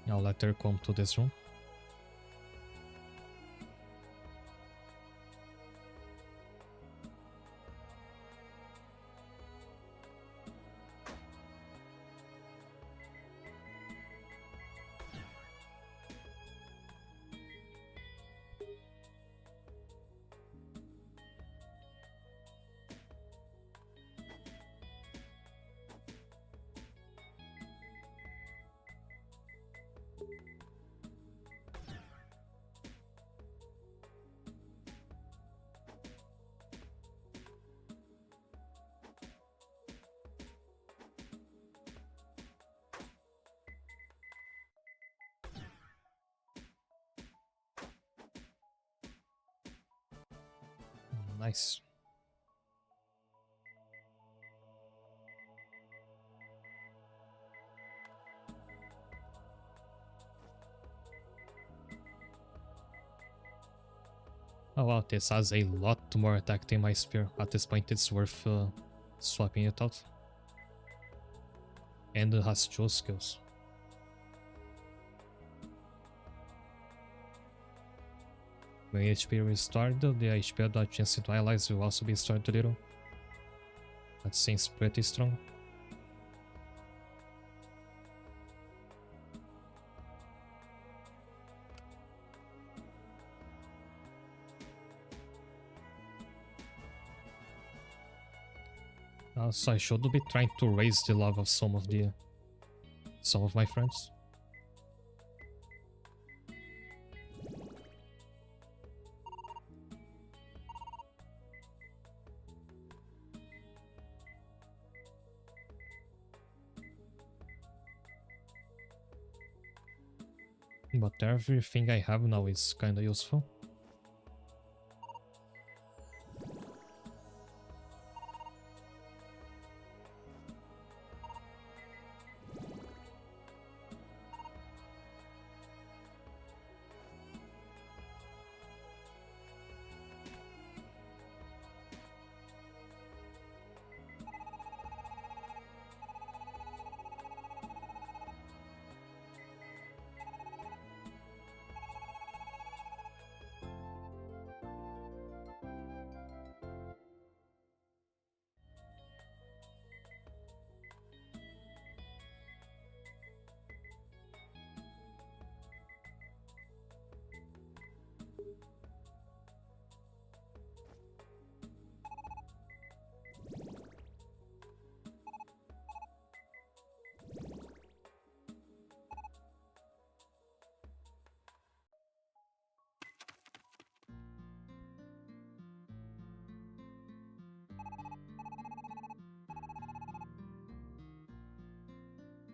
I'll let her come to this room. Nice. Oh wow, this has a lot more attack than my spear. At this point it's worth swapping it out. And it has 2 skills. When HP restored, the HP adjacent to allies will also be restored a little. That seems pretty strong. So I should be trying to raise the love of some of my friends. But everything I have now is kinda useful.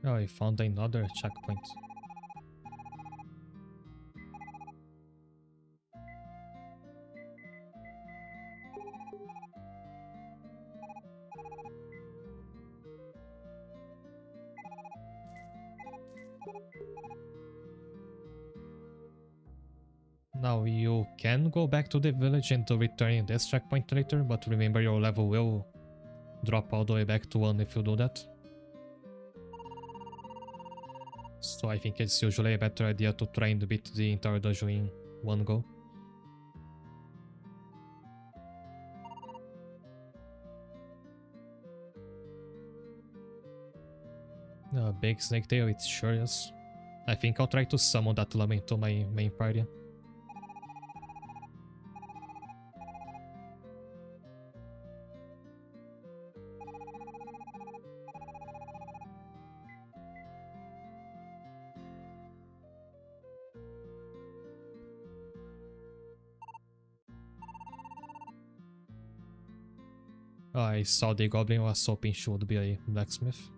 Oh, I found another checkpoint. Now you can go back to the village and return this checkpoint later, but remember your level will drop all the way back to 1 if you do that. So I think it's usually a better idea to try and beat the entire dojo in one go. Big snake tail, it's sure yes. I think I'll try to summon that llama into my main party. I saw the goblin was hoping she would be a blacksmith.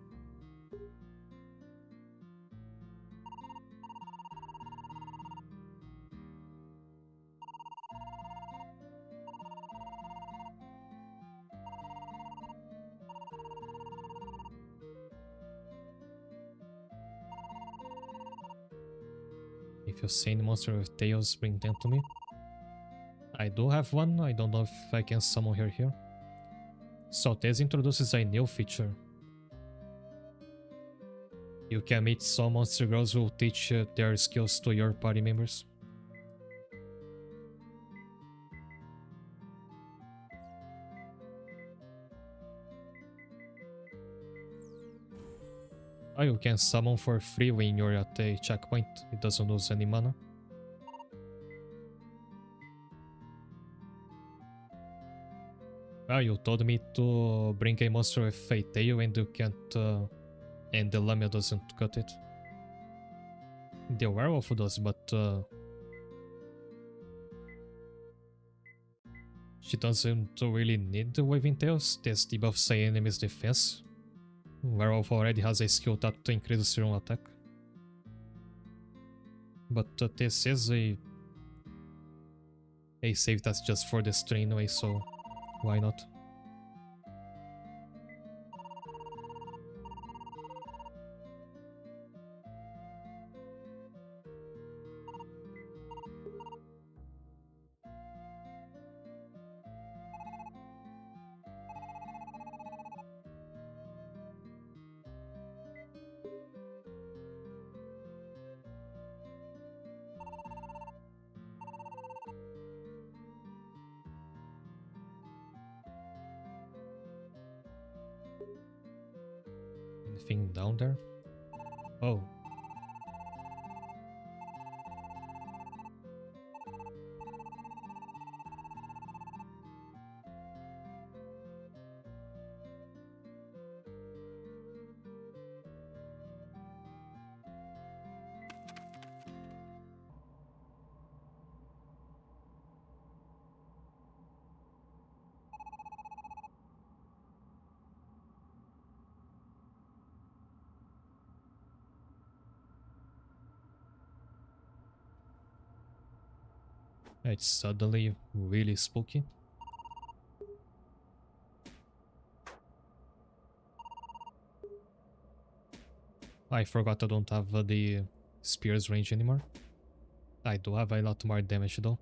If you see any monster with tails, bring them to me. I do have one, I don't know if I can summon her here. So this introduces a new feature. You can meet some monster girls who will teach their skills to your party members. Oh, you can summon for free when you're at a checkpoint. It doesn't lose any mana. You told me to bring a monster with a tail and you can't... and the llama doesn't cut it. The werewolf does, but... she doesn't really need the waving tails. This debuffs an enemy's defense. Werewolf already has a skill that increases your own attack. But this is a save that's just for the string anyway, so why not? anything down there? Oh. It's suddenly really spooky. I forgot I don't have the spear's range anymore. I do have a lot more damage though.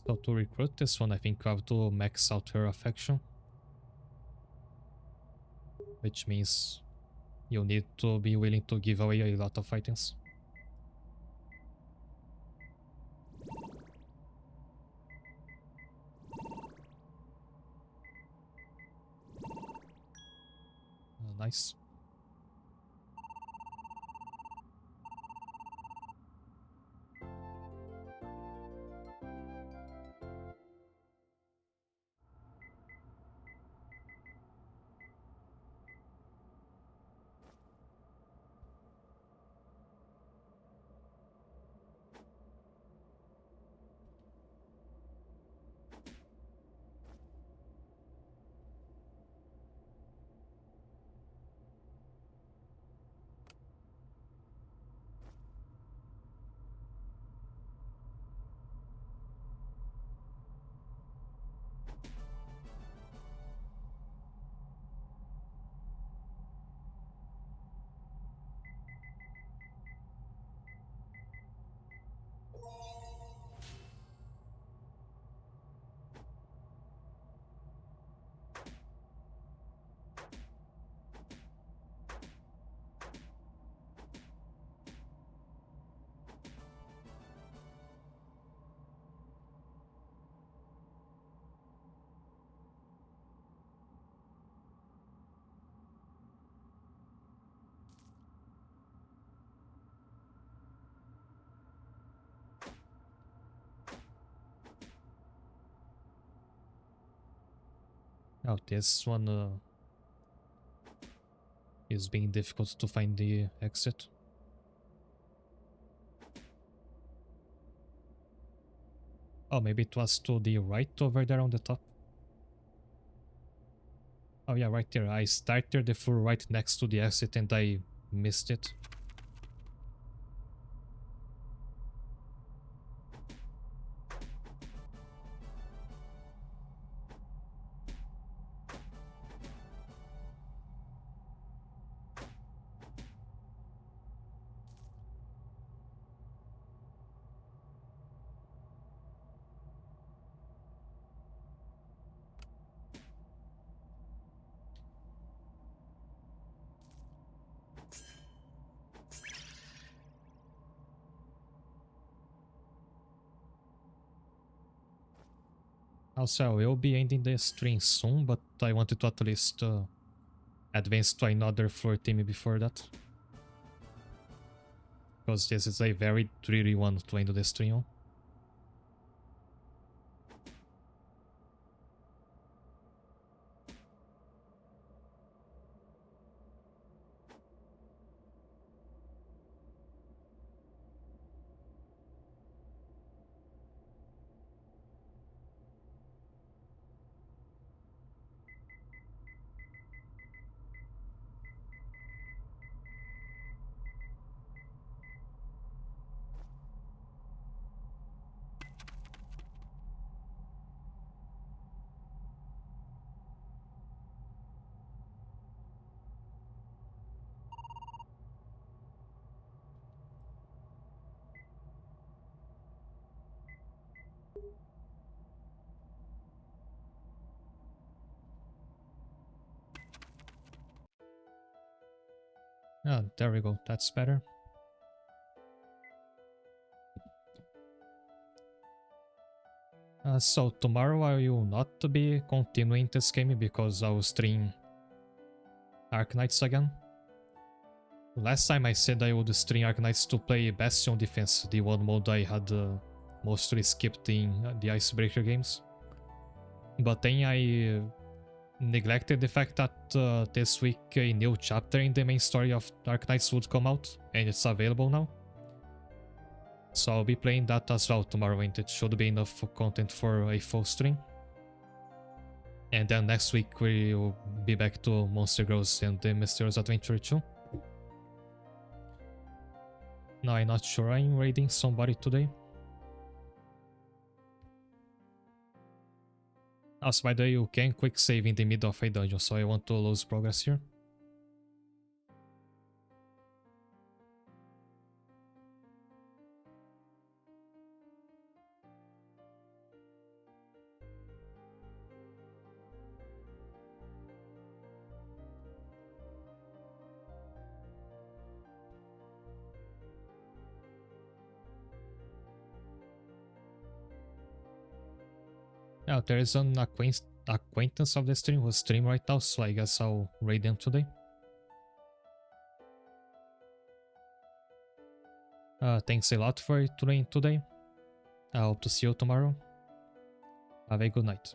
So to recruit this one, I think I have to max out her affection. Which means you need to be willing to give away a lot of items. Nice. Oh, this one is being difficult to find the exit. Oh, maybe it was to the right over there on the top. Oh yeah, right there. I started the full right next to the exit and I missed it. Also, I will be ending the stream soon, but I wanted to at least advance to another floor team before that. Because this is a very dreary one to end the stream on. Ah, there we go. That's better. So tomorrow I will not be continuing this game because I will stream Arknights again. Last time I said I would stream Arknights to play Bastion Defense, the one mode I had mostly skipped in the Icebreaker games. But then I neglected the fact that this week a new chapter in the main story of Arknights would come out, and it's available now. So I'll be playing that as well tomorrow, and it should be enough content for a full stream. And then next week we'll be back to Monster Girls and the Mysterious Adventure 2. No, I'm not sure I'm raiding somebody today. Also, by the way, you can quick save in the middle of a dungeon, so I want to lose progress here. Now, there is an acquaintance of the stream who's stream right now, so I guess I'll raid them today. Thanks a lot for tuning in today. I hope to see you tomorrow. Have a good night.